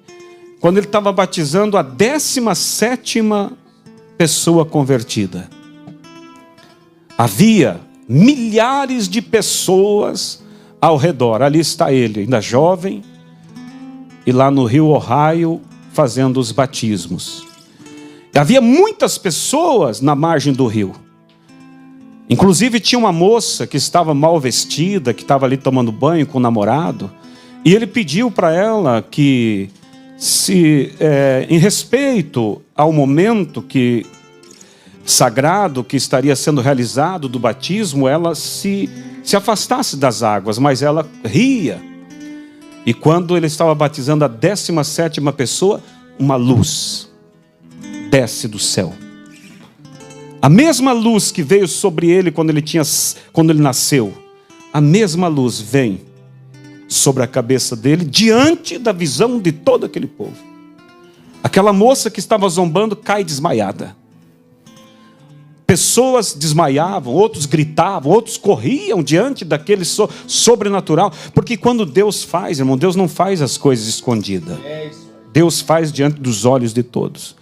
S1: quando ele estava batizando a 17ª pessoa convertida. Havia milhares de pessoas ao redor. Ali está ele, ainda jovem, e lá no Rio Ohio, fazendo os batismos. Havia muitas pessoas na margem do rio. Inclusive tinha uma moça que estava mal vestida, que estava ali tomando banho com o namorado. E ele pediu para ela que, em respeito ao momento sagrado que estaria sendo realizado do batismo, ela se afastasse das águas, mas ela ria. E quando ele estava batizando a 17ª pessoa, uma luz desce do céu. A mesma luz que veio sobre ele quando ele nasceu, a mesma luz vem sobre a cabeça dele, diante da visão de todo aquele povo. Aquela moça que estava zombando cai desmaiada. Pessoas desmaiavam, outros gritavam, outros corriam diante daquele sobrenatural. Porque quando Deus faz, irmão, Deus não faz as coisas escondidas. Deus faz diante dos olhos de todos.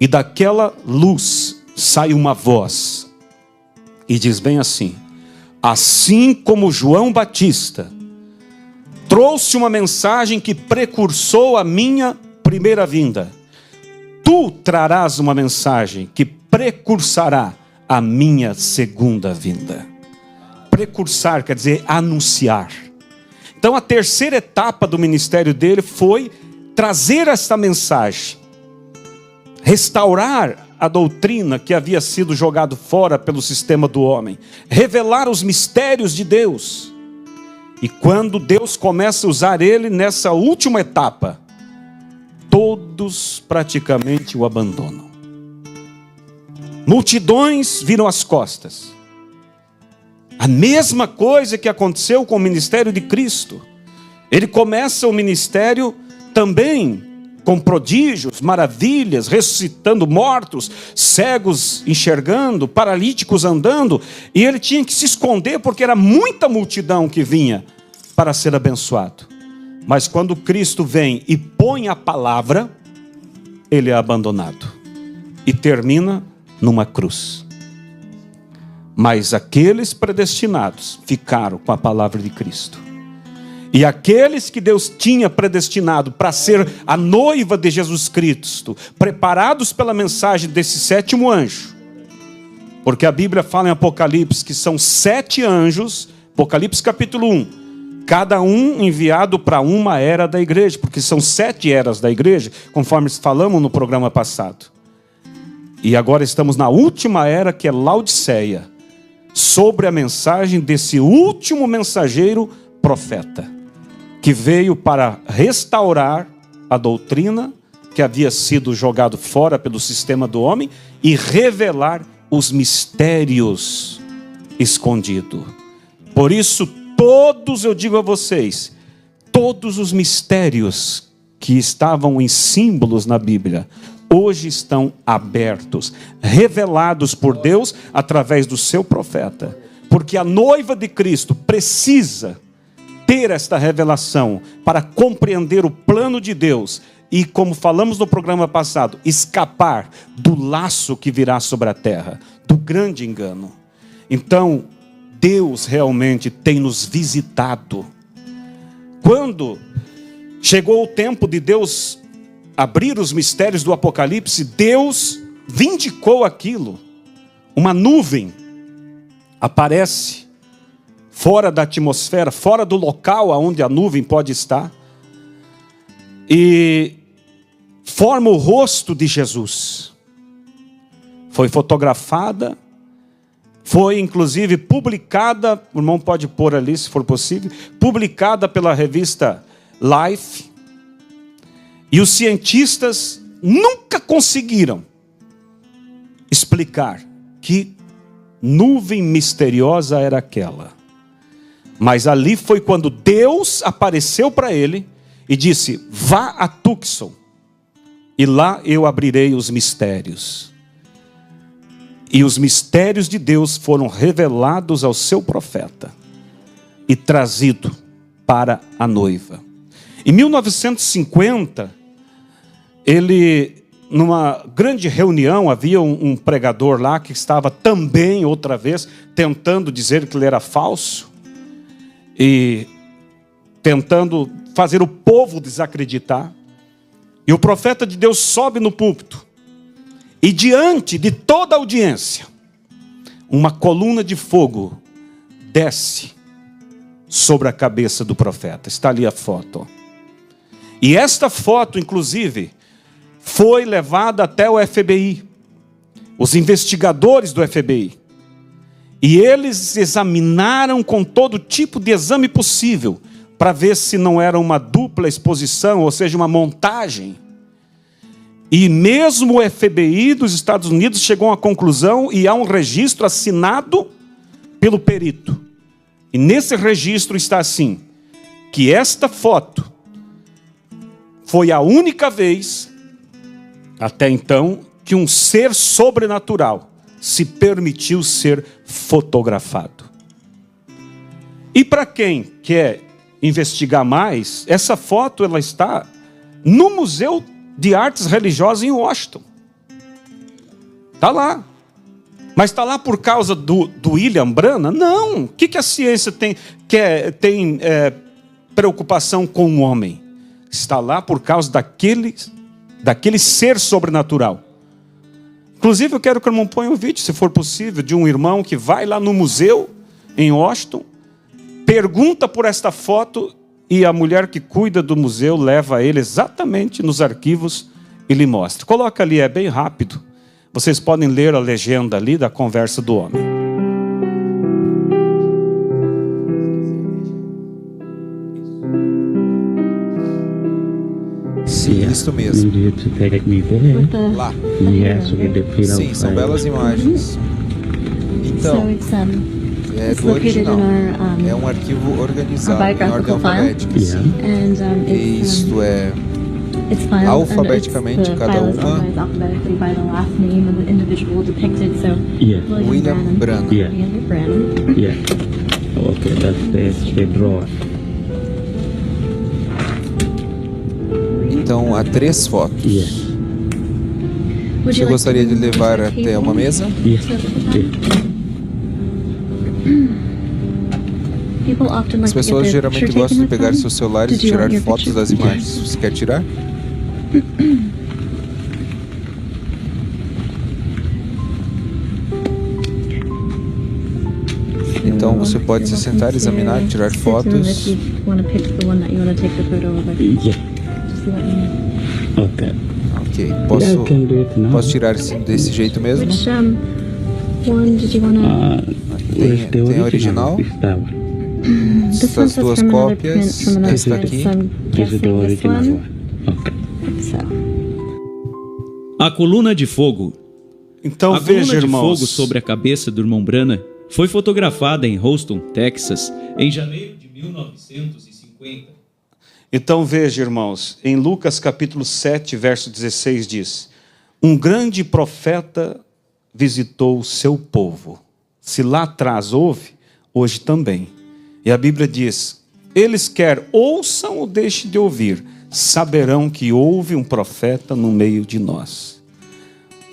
S1: E daquela luz sai uma voz e diz bem assim: assim como João Batista trouxe uma mensagem que precursou a minha primeira vinda, tu trarás uma mensagem que precursará a minha segunda vinda. Precursar quer dizer anunciar. Então a terceira etapa do ministério dele foi trazer esta mensagem, restaurar a doutrina que havia sido jogado fora pelo sistema do homem, revelar os mistérios de Deus. E quando Deus começa a usar ele nessa última etapa, todos praticamente o abandonam. Multidões viram as costas. A mesma coisa que aconteceu com o ministério de Cristo. Ele começa o ministério também com prodígios, maravilhas, ressuscitando mortos, cegos enxergando, paralíticos andando, e ele tinha que se esconder porque era muita multidão que vinha para ser abençoado. Mas quando Cristo vem e põe a palavra, ele é abandonado e termina numa cruz. Mas aqueles predestinados ficaram com a palavra de Cristo. E aqueles que Deus tinha predestinado para ser a noiva de Jesus Cristo, preparados pela mensagem desse 7º anjo, porque a Bíblia fala em Apocalipse que são 7 anjos, Apocalipse capítulo 1, cada um enviado para uma era da igreja, porque são 7 eras da igreja, conforme falamos no programa passado. E agora estamos na última era, que é Laodiceia, sobre a mensagem desse último mensageiro profeta, que veio para restaurar a doutrina que havia sido jogado fora pelo sistema do homem e revelar os mistérios escondidos. Por isso, eu digo a vocês, todos os mistérios que estavam em símbolos na Bíblia, hoje estão abertos, revelados por Deus através do seu profeta. Porque a noiva de Cristo precisa ter esta revelação para compreender o plano de Deus e, como falamos no programa passado, escapar do laço que virá sobre a terra, do grande engano. Então, Deus realmente tem nos visitado. Quando chegou o tempo de Deus abrir os mistérios do Apocalipse, Deus vindicou aquilo. Uma nuvem aparece fora da atmosfera, fora do local onde a nuvem pode estar, e forma o rosto de Jesus. Foi fotografada, foi inclusive publicada, o irmão pode pôr ali se for possível, publicada pela revista Life, e os cientistas nunca conseguiram explicar que nuvem misteriosa era aquela. Mas ali foi quando Deus apareceu para ele e disse: vá a Tucson, e lá eu abrirei os mistérios. E os mistérios de Deus foram revelados ao seu profeta e trazido para a noiva. Em 1950, numa grande reunião, havia um pregador lá que estava também, outra vez, tentando dizer que ele era falso e tentando fazer o povo desacreditar. E o profeta de Deus sobe no púlpito e, diante de toda a audiência, uma coluna de fogo desce sobre a cabeça do profeta. Está ali a foto. E esta foto, inclusive, foi levada até o FBI, os investigadores do FBI. E eles examinaram com todo tipo de exame possível, para ver se não era uma dupla exposição, ou seja, uma montagem. E mesmo o FBI dos Estados Unidos chegou a uma conclusão, e há um registro assinado pelo perito. E nesse registro está assim, que esta foto foi a única vez, até então, que um ser sobrenatural se permitiu ser fotografado. E para quem quer investigar mais, essa foto ela está no Museu de Artes Religiosas em Washington. Está lá. Mas está lá por causa do William Branham? Não. O que a ciência tem preocupação com o homem? Está lá por causa daquele ser sobrenatural. Inclusive, eu quero que o irmão ponha um vídeo, se for possível, de um irmão que vai lá no museu, em Washington, pergunta por esta foto, e a mulher que cuida do museu leva ele exatamente nos arquivos e lhe mostra. Coloca ali, é bem rápido. Vocês podem ler a legenda ali da conversa do homem.
S2: Sim, isso mesmo. Lá. Sim, são belas imagens. Então, é do original. É um arquivo organizado em ordem alfabética. E isto é alfabeticamente cada uma. William Branham.
S3: Okay, that's the drawer.
S2: Então, há 3 fotos. Você gostaria de levar até uma mesa? As pessoas geralmente gostam de pegar seus celulares e tirar fotos das imagens. Você quer tirar? Então você pode se sentar, examinar, tirar fotos. Ok. Posso tirar desse jeito mesmo? Tem a original? Essas 2 cópias. Esta aqui.
S4: A coluna de fogo.
S1: Então
S4: a
S1: veja,
S4: coluna de
S1: irmãos,
S4: fogo sobre a cabeça do irmão Branham foi fotografada em Houston, Texas, em janeiro de 1950.
S1: Então veja, irmãos, em Lucas capítulo 7, verso 16 diz: um grande profeta visitou o seu povo. Se lá atrás houve, hoje também. E a Bíblia diz: eles quer ouçam ou deixem de ouvir, saberão que houve um profeta no meio de nós.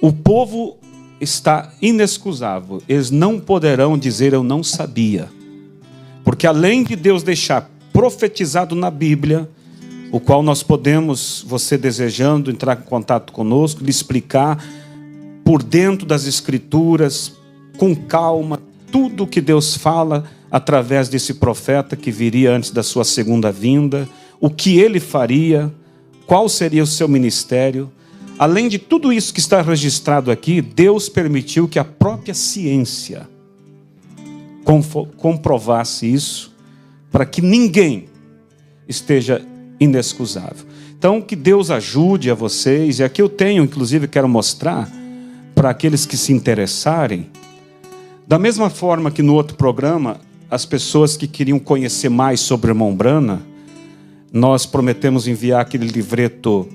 S1: O povo está inexcusável. Eles não poderão dizer eu não sabia. Porque além de Deus deixar profetizado na Bíblia, o qual nós podemos, você desejando entrar em contato conosco, lhe explicar por dentro das Escrituras, com calma, tudo o que Deus fala através desse profeta que viria antes da sua segunda vinda, o que ele faria, qual seria o seu ministério. Além de tudo isso que está registrado aqui, Deus permitiu que a própria ciência comprovasse isso, para que ninguém esteja inexcusável. Então, que Deus ajude a vocês, e aqui eu tenho, inclusive, quero mostrar para aqueles que se interessarem, da mesma forma que no outro programa, as pessoas que queriam conhecer mais sobre o irmão Branham, nós prometemos enviar aquele livreto,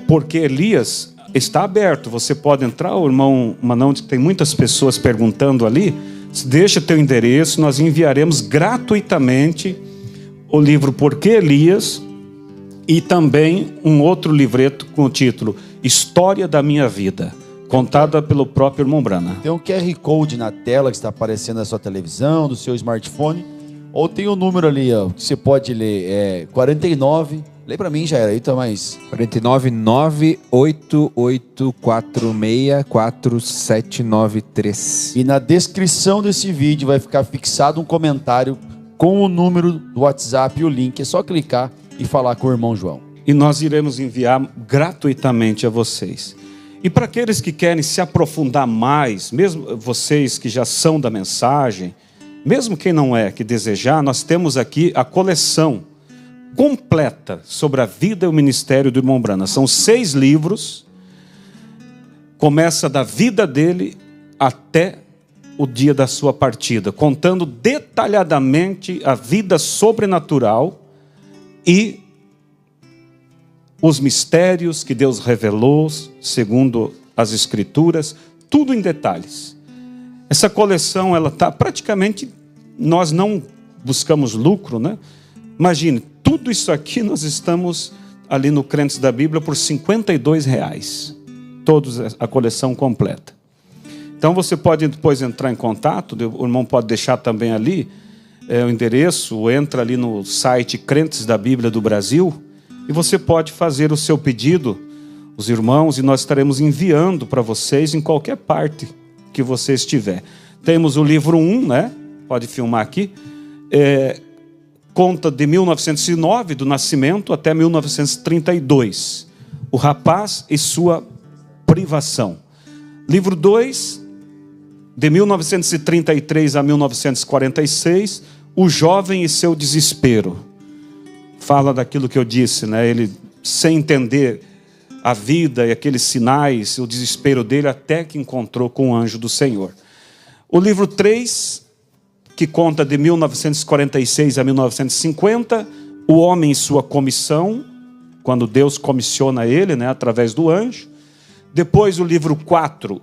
S1: Porque Elias, está aberto, você pode entrar, o irmão Manão diz que tem muitas pessoas perguntando ali, deixa teu endereço, nós enviaremos gratuitamente o livro Porque Elias e também um outro livreto com o título História da Minha Vida, contada pelo próprio irmão Branham.
S5: Tem um QR Code na tela que está aparecendo na sua televisão, do seu smartphone, ou tem um número ali, ó, que você pode ler, 49, lê para mim, já era, aí tá mais... 49988464793. E na descrição desse vídeo vai ficar fixado um comentário com o número do WhatsApp e o link. É só clicar e falar com o irmão João.
S1: E nós iremos enviar gratuitamente a vocês. E para aqueles que querem se aprofundar mais, mesmo vocês que já são da mensagem, mesmo quem não é, que desejar, nós temos aqui a coleção completa sobre a vida e o ministério do irmão Brana. São 6 livros, começa da vida dele até o dia da sua partida, contando detalhadamente a vida sobrenatural e os mistérios que Deus revelou, segundo as Escrituras, tudo em detalhes. Essa coleção, ela está praticamente, nós não buscamos lucro, né? Imagine, tudo isso aqui nós estamos ali no Crentes da Bíblia por R$52. Todos, a coleção completa. Então você pode depois entrar em contato, o irmão pode deixar também ali o endereço, entra ali no site Crentes da Bíblia do Brasil, e você pode fazer o seu pedido, os irmãos, e nós estaremos enviando para vocês em qualquer parte que você estiver. Temos o livro 1, né? Pode filmar aqui. Conta de 1909, do nascimento, até 1932. O rapaz e sua privação. Livro 2, de 1933 a 1946, o jovem e seu desespero. Fala daquilo que eu disse, né? Ele, sem entender a vida e aqueles sinais, o desespero dele, até que encontrou com o anjo do Senhor. O livro 3, que conta de 1946 a 1950, o homem e sua comissão, quando Deus comissiona ele, né, através do anjo. Depois o livro 4,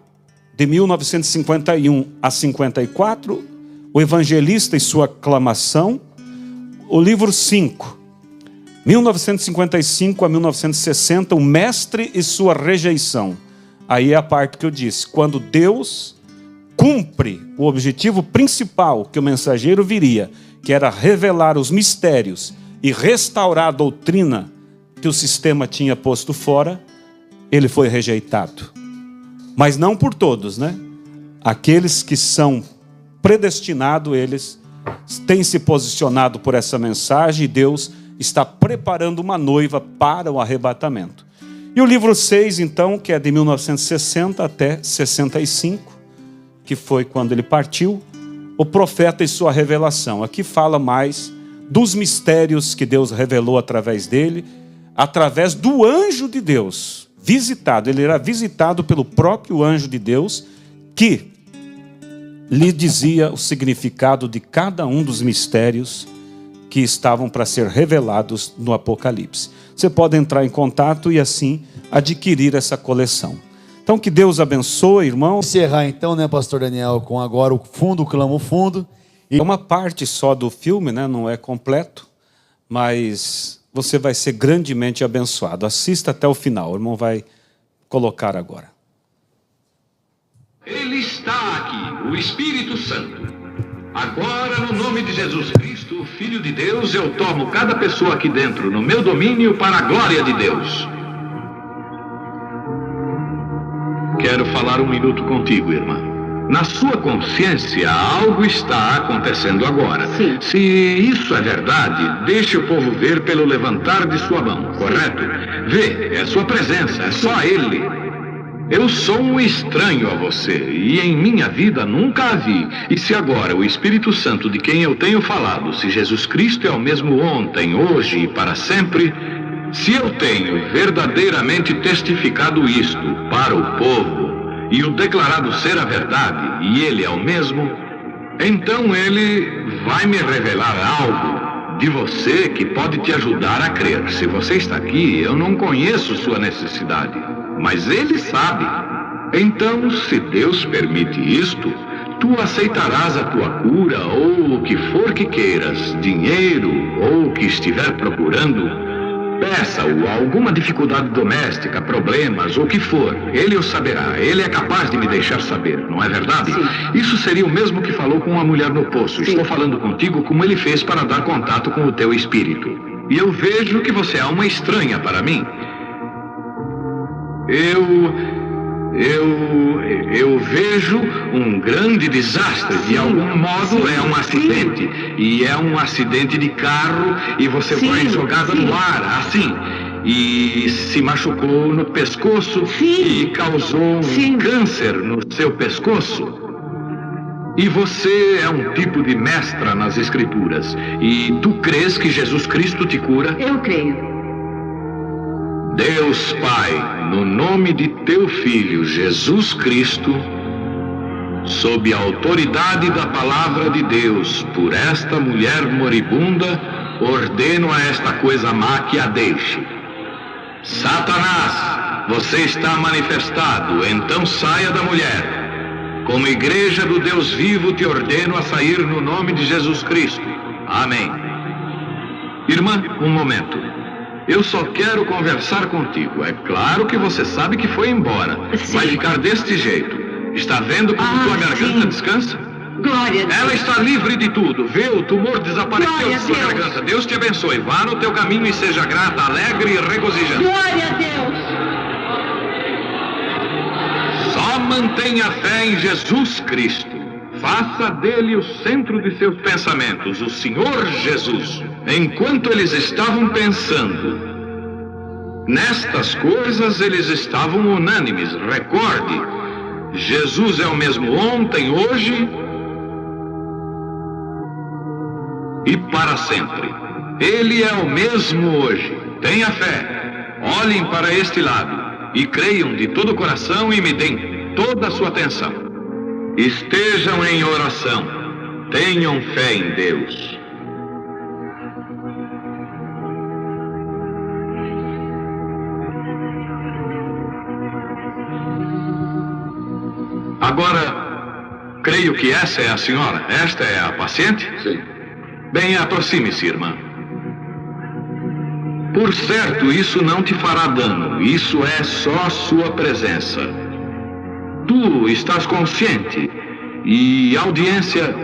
S1: de 1951 a 54, o evangelista e sua aclamação. O livro 5, 1955 a 1960, o mestre e sua rejeição. Aí é a parte que eu disse, quando Deus cumpre o objetivo principal que o mensageiro viria, que era revelar os mistérios e restaurar a doutrina que o sistema tinha posto fora, ele foi rejeitado. Mas não por todos, né? Aqueles que são predestinados, eles têm se posicionado por essa mensagem, e Deus está preparando uma noiva para o arrebatamento. E o livro 6, então, que é de 1960 até 65, que foi quando ele partiu, o profeta e sua revelação. Aqui fala mais dos mistérios que Deus revelou através dele, através do anjo de Deus, visitado. Ele era visitado pelo próprio anjo de Deus, que lhe dizia o significado de cada um dos mistérios que estavam para ser revelados no Apocalipse. Você pode entrar em contato e assim adquirir essa coleção. Então que Deus abençoe, irmão.
S5: Encerrar então, né, pastor Daniel, com agora o fundo, clama o fundo.
S1: É uma parte só do filme, né? Não é completo, mas você vai ser grandemente abençoado. Assista até o final, o irmão vai colocar agora.
S6: Ele está aqui, o Espírito Santo. Agora, no nome de Jesus Cristo, o Filho de Deus, eu tomo cada pessoa aqui dentro no meu domínio para a glória de Deus. Quero falar um minuto contigo, irmã. Na sua consciência, algo está acontecendo agora.
S7: Sim.
S6: Se isso é verdade, deixe o povo ver pelo levantar de sua mão, correto? Vê, é sua presença, é só Ele. Eu sou um estranho a você, e em minha vida nunca a vi. E se agora o Espírito Santo de quem eu tenho falado, se Jesus Cristo é o mesmo ontem, hoje e para sempre, se eu tenho verdadeiramente testificado isto para o povo, e o declarado ser a verdade, e ele é o mesmo, então ele vai me revelar algo de você que pode te ajudar a crer. Se você está aqui, eu não conheço sua necessidade, mas ele sabe. Então, se Deus permite isto, tu aceitarás a tua cura, ou o que for que queiras, dinheiro, ou o que estiver procurando. Peça-o, alguma dificuldade doméstica, problemas, ou o que for, ele o saberá. Ele é capaz de me deixar saber, não é verdade?
S7: Sim.
S6: Isso seria o mesmo que falou com a mulher no poço.
S7: Sim.
S6: Estou falando contigo como ele fez para dar contato com o teu espírito. E eu vejo que você é uma estranha para mim. Eu vejo um grande desastre. De algum modo é um acidente. E é um acidente de carro e você foi jogada no ar, assim. E se machucou no pescoço e causou um câncer no seu pescoço. E você é um tipo de mestra nas Escrituras. E tu crês que Jesus Cristo te cura?
S7: Eu creio.
S6: Deus Pai, no nome de teu Filho Jesus Cristo, sob a autoridade da palavra de Deus, por esta mulher moribunda, ordeno a esta coisa má que a deixe. Satanás, você está manifestado, então saia da mulher. Como igreja do Deus vivo, te ordeno a sair no nome de Jesus Cristo. Amém. Irmã, um momento. Eu só quero conversar contigo. É claro que você sabe que foi embora. Vai ficar deste jeito. Está vendo como tua garganta descansa?
S7: Glória a Deus.
S6: Ela está livre de tudo. Vê, o tumor desapareceu de sua garganta. Deus te abençoe. Vá no teu caminho e seja grata, alegre e regozijante.
S7: Glória a Deus.
S6: Só mantenha fé em Jesus Cristo. Faça dele o centro de seus pensamentos, o Senhor Jesus. Enquanto eles estavam pensando nestas coisas, eles estavam unânimes. Recorde, Jesus é o mesmo ontem, hoje e para sempre. Ele é o mesmo hoje. Tenha fé. Olhem para este lado e creiam de todo o coração e me deem toda a sua atenção. Estejam em oração. Tenham fé em Deus. Agora, creio que essa é a senhora. Esta é a paciente?
S5: Sim.
S6: Bem, aproxime-se, irmã. Por certo, isso não te fará dano. Isso é só sua presença. Tu estás consciente. E audiência,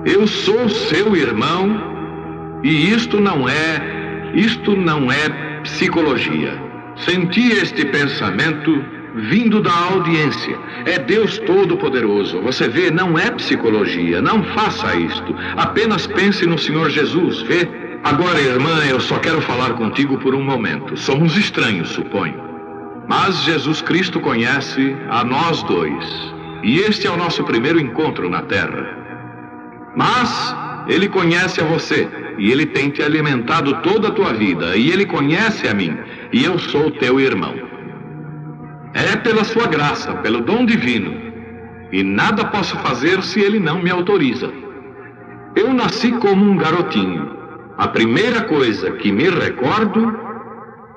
S6: eu sou seu irmão. E isto não é psicologia. Senti este pensamento vindo da audiência. É Deus Todo-Poderoso. Você vê, não é psicologia. Não faça isto. Apenas pense no Senhor Jesus, vê? Agora, irmã, eu só quero falar contigo por um momento. Somos estranhos, suponho. Mas Jesus Cristo conhece a nós dois. E este é o nosso primeiro encontro na terra. Mas Ele conhece a você. E Ele tem te alimentado toda a tua vida. E Ele conhece a mim. E eu sou teu irmão. É pela sua graça, pelo dom divino. E nada posso fazer se Ele não me autoriza. Eu nasci como um garotinho. A primeira coisa que me recordo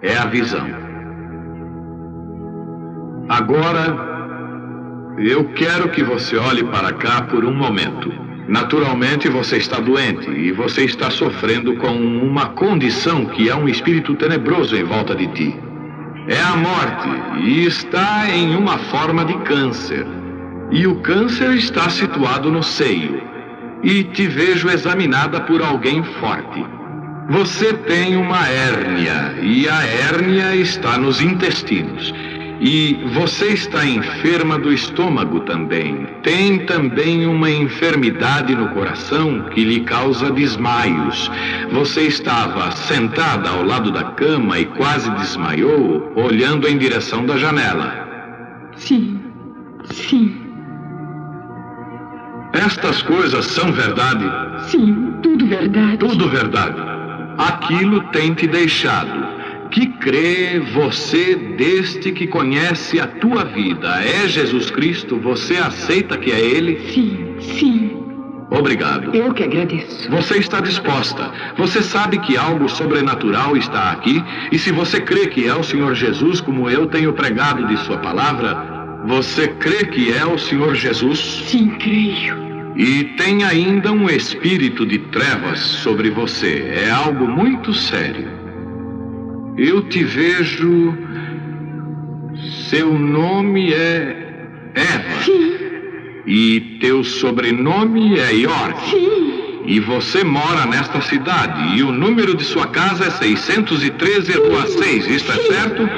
S6: é a visão. Agora, eu quero que você olhe para cá por um momento. Naturalmente, você está doente e você está sofrendo com uma condição que é um espírito tenebroso em volta de ti. É a morte e está em uma forma de câncer. E o câncer está situado no seio. E te vejo examinada por alguém forte. Você tem uma hérnia e a hérnia está nos intestinos. E você está enferma do estômago também. Tem também uma enfermidade no coração que lhe causa desmaios. Você estava sentada ao lado da cama e quase desmaiou, olhando em direção da janela.
S7: Sim.
S6: Estas coisas são verdade?
S7: Sim, tudo verdade.
S6: Tudo verdade. Aquilo tem te deixado. Que crê você deste que conhece a tua vida? É Jesus Cristo? Você aceita que é Ele?
S7: Sim.
S6: Obrigado.
S7: Eu que agradeço.
S6: Você está disposta. Você sabe que algo sobrenatural está aqui. E se você crê que é o Senhor Jesus, como eu tenho pregado de sua palavra, você crê que é o Senhor Jesus?
S7: Sim, creio.
S6: E tem ainda um espírito de trevas sobre você. É algo muito sério. Eu te vejo. Seu nome é Eva.
S7: Sim.
S6: E teu sobrenome é York.
S7: Sim.
S6: E você mora nesta cidade. E o número de sua casa é 613 Rua 6. Isto é certo?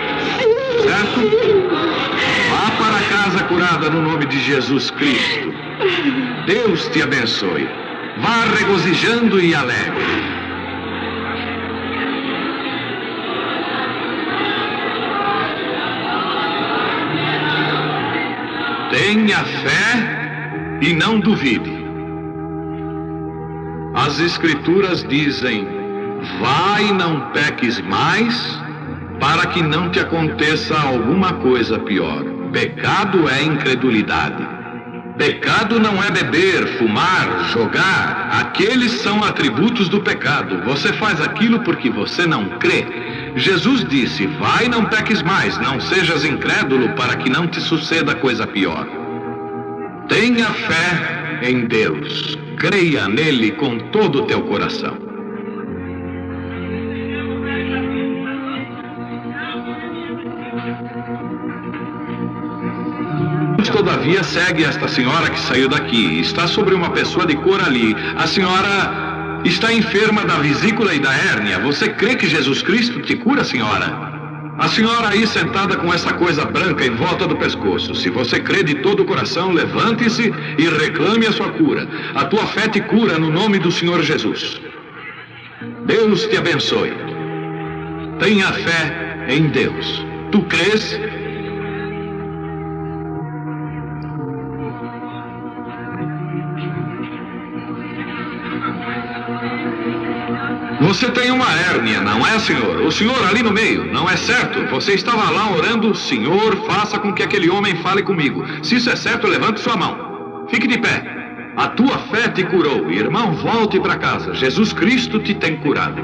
S6: Certo? Vá para curada no nome de Jesus Cristo. Deus te abençoe. Vá regozijando e alegre. Tenha fé e não duvide. As Escrituras dizem: vai e não peques mais, para que não te aconteça alguma coisa pior. Pecado é incredulidade. Pecado não é beber, fumar, jogar. Aqueles são atributos do pecado. Você faz aquilo porque você não crê. Jesus disse: vai e não peques mais, não sejas incrédulo, para que não te suceda coisa pior. Tenha fé em Deus. Creia nele com todo o teu coração. Todavia segue esta senhora que saiu daqui. Está sobre uma pessoa de cor ali. A senhora está enferma da vesícula e da hérnia. Você crê que Jesus Cristo te cura, senhora? A senhora aí sentada com essa coisa branca em volta do pescoço. Se você crê de todo o coração, levante-se e reclame a sua cura. A tua fé te cura no nome do Senhor Jesus. Deus te abençoe. Tenha fé em Deus. Tu crês? Você tem uma hérnia, não é, senhor? O senhor ali no meio, não é certo? Você estava lá orando: Senhor, faça com que aquele homem fale comigo. Se isso é certo, levante sua mão. Fique de pé. A tua fé te curou. Irmão, volte para casa. Jesus Cristo te tem curado.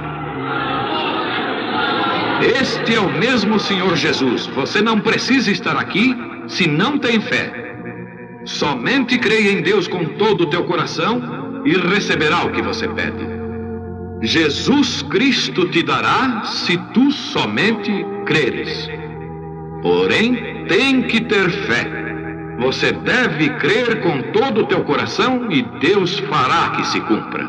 S6: Este é o mesmo Senhor Jesus. Você não precisa estar aqui se não tem fé. Somente creia em Deus com todo o teu coração e receberá o que você pede. Jesus Cristo te dará se tu somente creres. Porém, tem que ter fé. Você deve crer com todo o teu coração e Deus fará que se cumpra.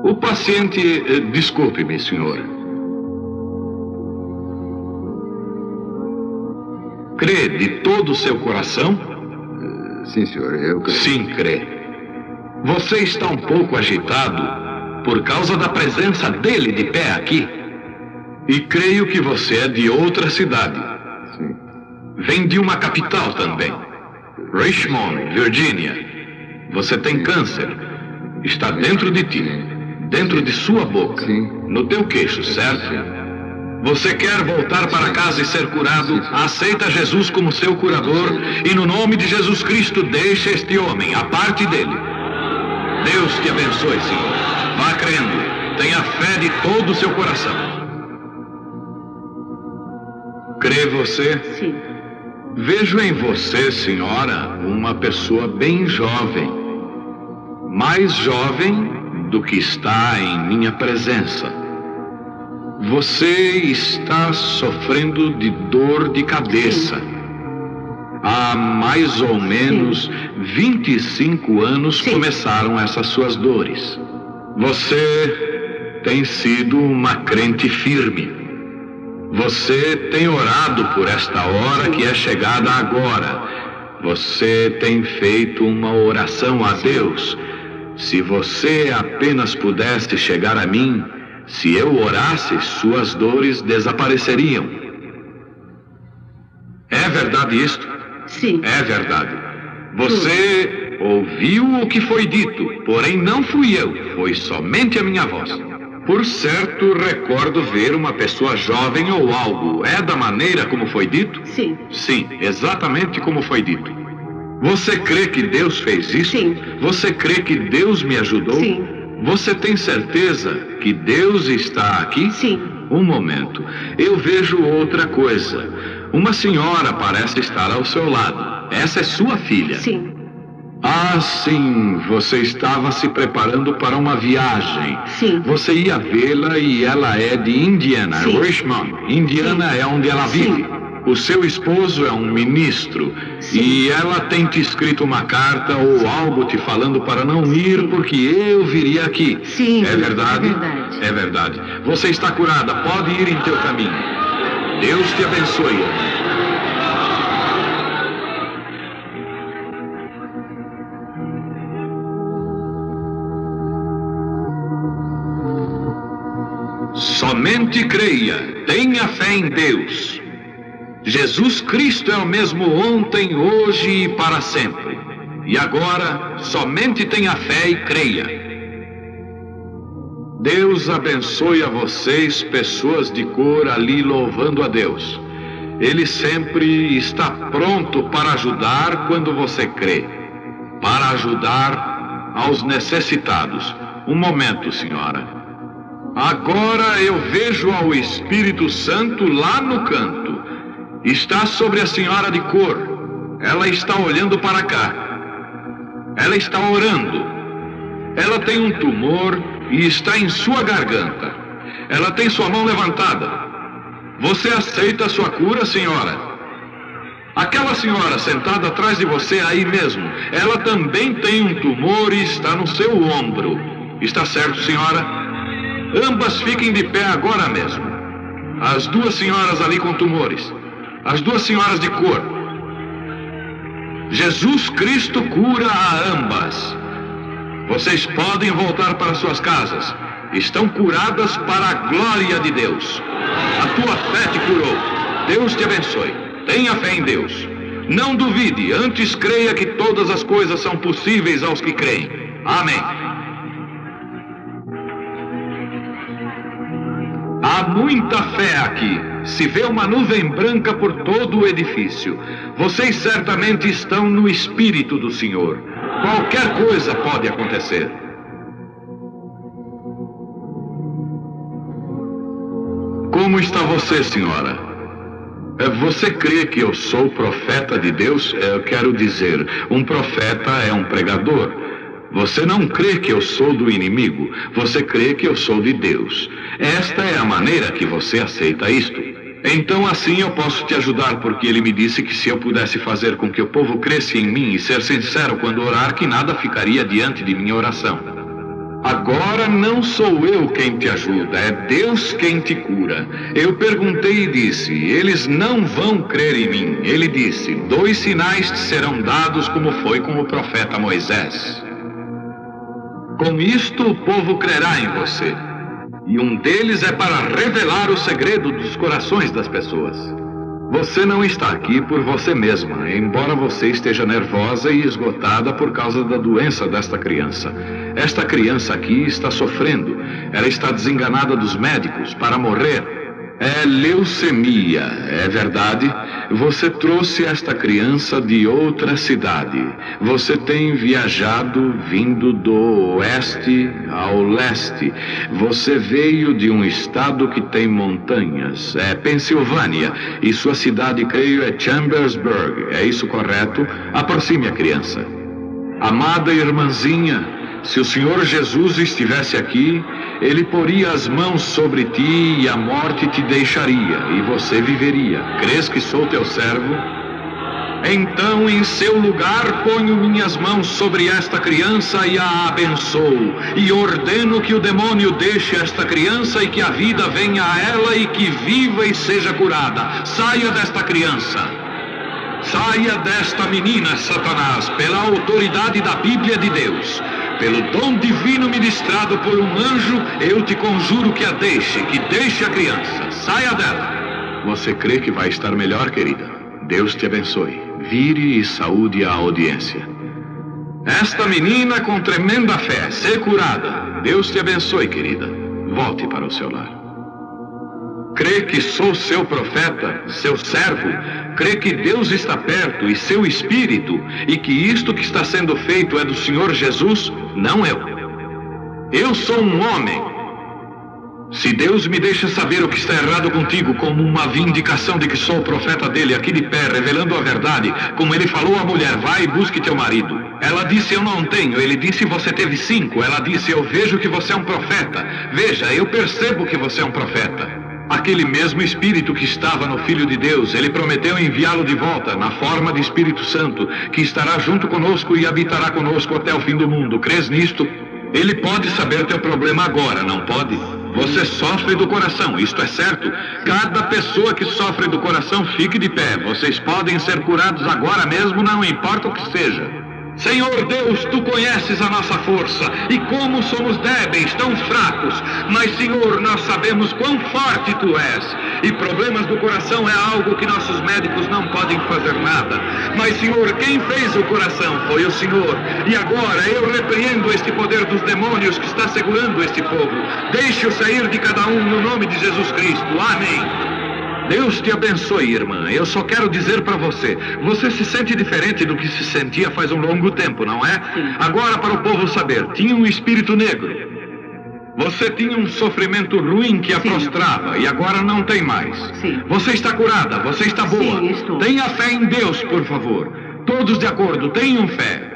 S6: O paciente, desculpe-me, senhor. Crê de todo o seu coração?
S8: Sim, senhor, eu creio.
S6: Sim, crê. Você está um pouco agitado por causa da presença dele de pé aqui. E creio que você é de outra cidade.
S8: Sim.
S6: Vem de uma capital também. Richmond, Virgínia. Você tem câncer. Está dentro de ti. Dentro de sua boca.
S8: Sim.
S6: No teu queixo, certo? Você quer voltar para casa e ser curado? Aceita Jesus como seu curador. E no nome de Jesus Cristo, deixe este homem. Aparte dele. Deus te abençoe, senhor. Vá crendo, tenha fé de todo o seu coração. Crê você?
S7: Sim.
S6: Vejo em você, senhora, uma pessoa bem jovem. Mais jovem do que está em minha presença. Você está sofrendo de dor de cabeça.
S7: Sim.
S6: Há mais ou menos 25 anos começaram essas suas dores. Você tem sido uma crente firme. Você tem orado por esta hora que é chegada agora. Você tem feito uma oração a Deus. Se você apenas pudesse chegar a mim, se eu orasse, suas dores desapareceriam. É verdade isto?
S7: Sim.
S6: É verdade. Você ouviu o que foi dito, porém não fui eu, foi somente a minha voz. Por certo, recordo ver uma pessoa jovem ou algo. É da maneira como foi dito?
S7: Sim.
S6: Sim, exatamente como foi dito. Você crê que Deus fez isso?
S7: Sim.
S6: Você crê que Deus me ajudou?
S7: Sim.
S6: Você tem certeza que Deus está aqui?
S7: Sim.
S6: Um momento. Eu vejo outra coisa. Uma senhora parece estar ao seu lado. Essa é sua filha?
S7: Sim.
S6: Ah, sim. Você estava se preparando para uma viagem.
S7: Sim.
S6: Você ia vê-la e ela é de Indiana,
S7: Sim.
S6: Richmond. Indiana
S7: Sim.
S6: é onde ela vive.
S7: Sim.
S6: O seu esposo é um ministro.
S7: Sim.
S6: E ela tem te escrito uma carta ou algo te falando para não ir porque eu viria aqui.
S7: Sim.
S6: É verdade?
S7: É verdade.
S6: É verdade. Você está curada. Pode ir em teu caminho. Deus te abençoe. Somente creia, tenha fé em Deus. Jesus Cristo é o mesmo ontem, hoje e para sempre. E agora, somente tenha fé e creia. Deus abençoe a vocês, pessoas de cor ali louvando a Deus. Ele sempre está pronto para ajudar quando você crê. Para ajudar aos necessitados. Um momento, senhora. Agora eu vejo ao Espírito Santo lá no canto. Está sobre a senhora de cor. Ela está olhando para cá. Ela está orando. Ela tem um tumor e está em sua garganta. Ela tem sua mão levantada. Você aceita a sua cura, senhora? Aquela senhora sentada atrás de você aí mesmo, ela também tem um tumor e está no seu ombro. Está certo, senhora? Ambas fiquem de pé agora mesmo. As duas senhoras ali com tumores. As duas senhoras de cor. Jesus Cristo cura a ambas. Vocês podem voltar para suas casas. Estão curadas para a glória de Deus. A tua fé te curou. Deus te abençoe. Tenha fé em Deus. Não duvide, antes creia que todas as coisas são possíveis aos que creem. Amém. Há muita fé aqui. Se vê uma nuvem branca por todo o edifício. Vocês certamente estão no Espírito do Senhor. Qualquer coisa pode acontecer. Como está você, senhora? Você crê que eu sou profeta de Deus? Eu quero dizer, um profeta é um pregador. Você não crê que eu sou do inimigo, você crê que eu sou de Deus. Esta é a maneira que você aceita isto. Então assim eu posso te ajudar, porque ele me disse que se eu pudesse fazer com que o povo cresça em mim e ser sincero quando orar, que nada ficaria diante de minha oração. Agora não sou eu quem te ajuda, é Deus quem te cura. Eu perguntei e disse, eles não vão crer em mim. Ele disse, 2 sinais te serão dados como foi com o profeta Moisés. Com isto o povo crerá em você. E um deles é para revelar o segredo dos corações das pessoas. Você não está aqui por você mesma, embora você esteja nervosa e esgotada por causa da doença desta criança. Esta criança aqui está sofrendo. Ela está desenganada dos médicos para morrer. É leucemia, é verdade? Você trouxe esta criança de outra cidade. Você tem viajado vindo do oeste ao leste. Você veio de um estado que tem montanhas. É Pensilvânia. E sua cidade, creio, é Chambersburg. É isso correto? Aproxime a criança. Amada irmãzinha, se o Senhor Jesus estivesse aqui, Ele poria as mãos sobre ti e a morte te deixaria, e você viveria. Crês que sou teu servo? Então, em seu lugar, ponho minhas mãos sobre esta criança e a abençoo. E ordeno que o demônio deixe esta criança e que a vida venha a ela e que viva e seja curada. Saia desta criança. Saia desta menina, Satanás, pela autoridade da Bíblia de Deus. Pelo dom divino ministrado por um anjo, eu te conjuro que que deixe a criança. Saia dela. Você crê que vai estar melhor, querida? Deus te abençoe. Vire e saúde a audiência. Esta menina com tremenda fé, ser curada. Deus te abençoe, querida. Volte para o seu lar. Crê que sou seu profeta, seu servo? Crê que Deus está perto e seu Espírito, e que isto que está sendo feito é do Senhor Jesus? Não eu. Eu sou um homem. Se Deus me deixa saber o que está errado contigo como uma vindicação de que sou o profeta dele aqui de pé, revelando a verdade, como ele falou à mulher, vai e busque teu marido. Ela disse, eu não tenho. Ele disse, você teve 5. Ela disse, eu vejo que você é um profeta. Veja, eu percebo que você é um profeta. Aquele mesmo Espírito que estava no Filho de Deus, Ele prometeu enviá-lo de volta, na forma de Espírito Santo, que estará junto conosco e habitará conosco até o fim do mundo. Crês nisto? Ele pode saber teu problema agora, não pode? Você sofre do coração, isto é certo? Cada pessoa que sofre do coração, fique de pé. Vocês podem ser curados agora mesmo, não importa o que seja. Senhor Deus, Tu conheces a nossa força e como somos débeis, tão fracos. Mas, Senhor, nós sabemos quão forte Tu és. E problemas do coração é algo que nossos médicos não podem fazer nada. Mas, Senhor, quem fez o coração foi o Senhor. E agora eu repreendo este poder dos demônios que está segurando este povo. Deixe-o sair de cada um no nome de Jesus Cristo. Amém. Deus te abençoe, irmã. Eu só quero dizer para você, você se sente diferente do que se sentia faz um longo tempo, não é? Agora, para o povo saber, tinha um espírito negro. Você tinha um sofrimento ruim que a prostrava e agora não tem mais. Você está curada, você está boa.
S7: Sim, estou.
S6: Tenha fé em Deus, por favor. Todos de acordo, tenham fé.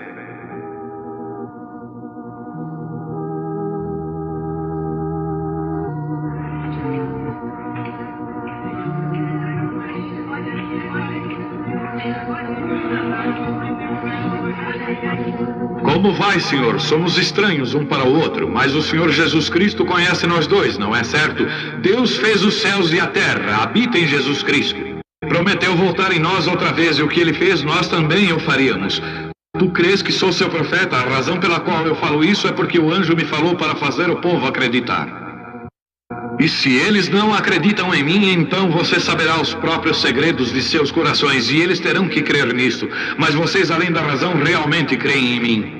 S6: Como vai, Senhor? Somos estranhos um para o outro, mas o Senhor Jesus Cristo conhece nós dois, não é certo? Deus fez os céus e a terra, habita em Jesus Cristo. Prometeu voltar em nós outra vez, e o que Ele fez, nós também o faríamos. Tu crês que sou seu profeta? A razão pela qual eu falo isso é porque o anjo me falou para fazer o povo acreditar. E se eles não acreditam em mim, então você saberá os próprios segredos de seus corações, e eles terão que crer nisso. Mas vocês, além da razão, realmente creem em mim.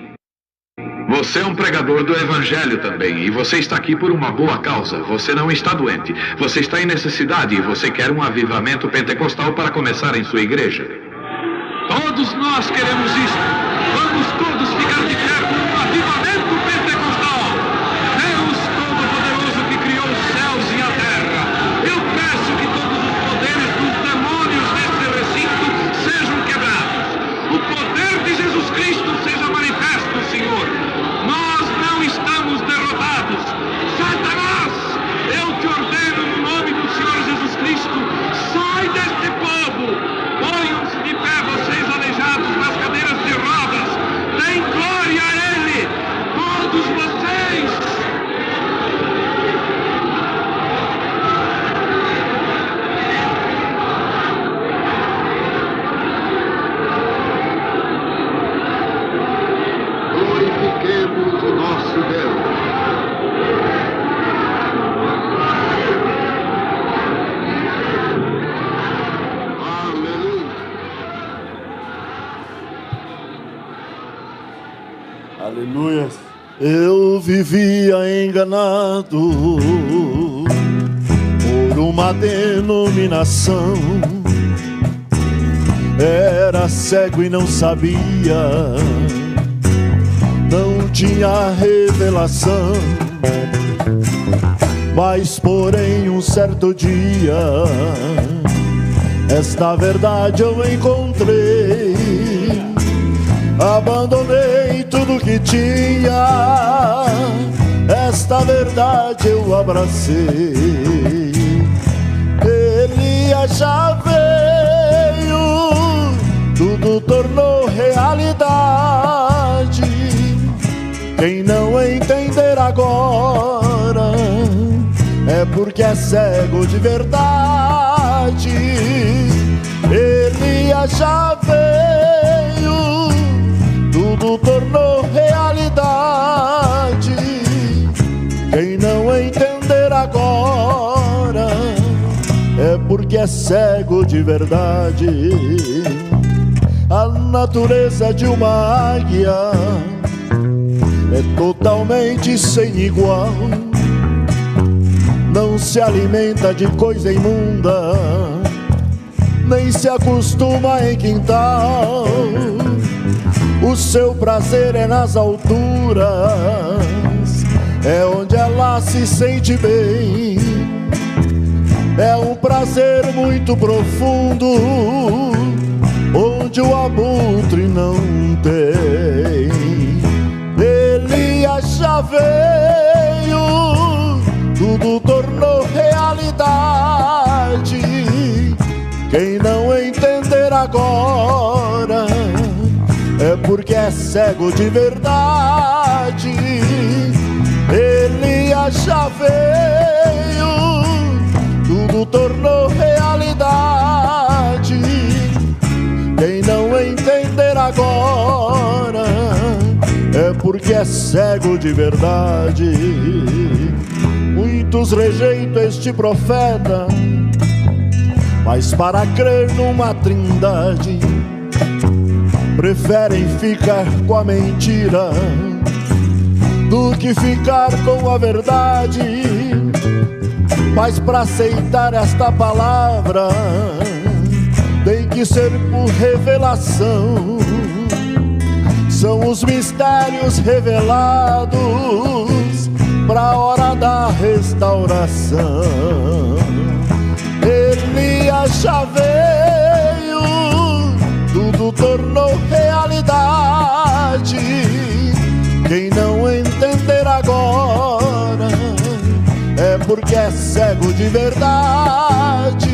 S6: Você é um pregador do Evangelho também, e você está aqui por uma boa causa. Você não está doente, você está em necessidade e você quer um avivamento pentecostal para começar em sua igreja. Todos nós queremos isso. Vamos todos ficar de pé por um avivamento pentecostal. Deus Todo-Poderoso que criou os céus e a terra, eu peço que todos os poderes dos demônios neste recinto sejam quebrados. O poder de Jesus Cristo seja manifesto, Senhor. Nós não estamos derrotados. Satanás, eu te ordeno no nome do Senhor Jesus Cristo, sai deste povo. Ponham-se de pé, vocês aleijados nas cadeiras de rodas. Deem glória a Ele, todos vocês.
S8: Glorifiquemos o nosso Deus.
S5: Aleluia. Eu vivia enganado por uma denominação. Era cego e não sabia, não tinha revelação. Mas porém um certo dia esta verdade eu encontrei. Abandonei tudo que tinha, esta verdade eu abracei. Elias já veio, tudo tornou realidade. Quem não entender agora é porque é cego de verdade. Elias já veio, tudo tornou realidade. Quem não entender agora é porque é cego de verdade. A natureza de uma águia é totalmente sem igual. Não se alimenta de coisa imunda, nem se acostuma em quintal. O seu prazer é nas alturas, é onde ela se sente bem. É um prazer muito profundo, onde o abutre não tem. Elias já veio, tudo tornou realidade. Quem não entender agora é porque é cego de verdade. Elias já veio, tudo tornou realidade. Quem não entender agora
S9: é cego de verdade. Muitos rejeitam este profeta, mas para crer numa trindade preferem ficar com a mentira do que ficar com a verdade. Mas para aceitar esta palavra tem que ser por revelação. São os mistérios revelados para a hora da restauração. Elias já veio, tudo tornou realidade. Quem não entender agora é porque é cego de verdade.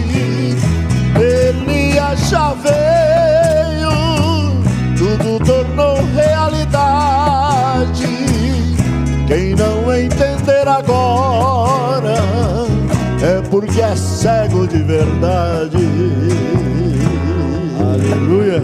S9: Elias já veio, tudo tornou realidade. Quem não entender agora é porque é cego de verdade. Aleluia.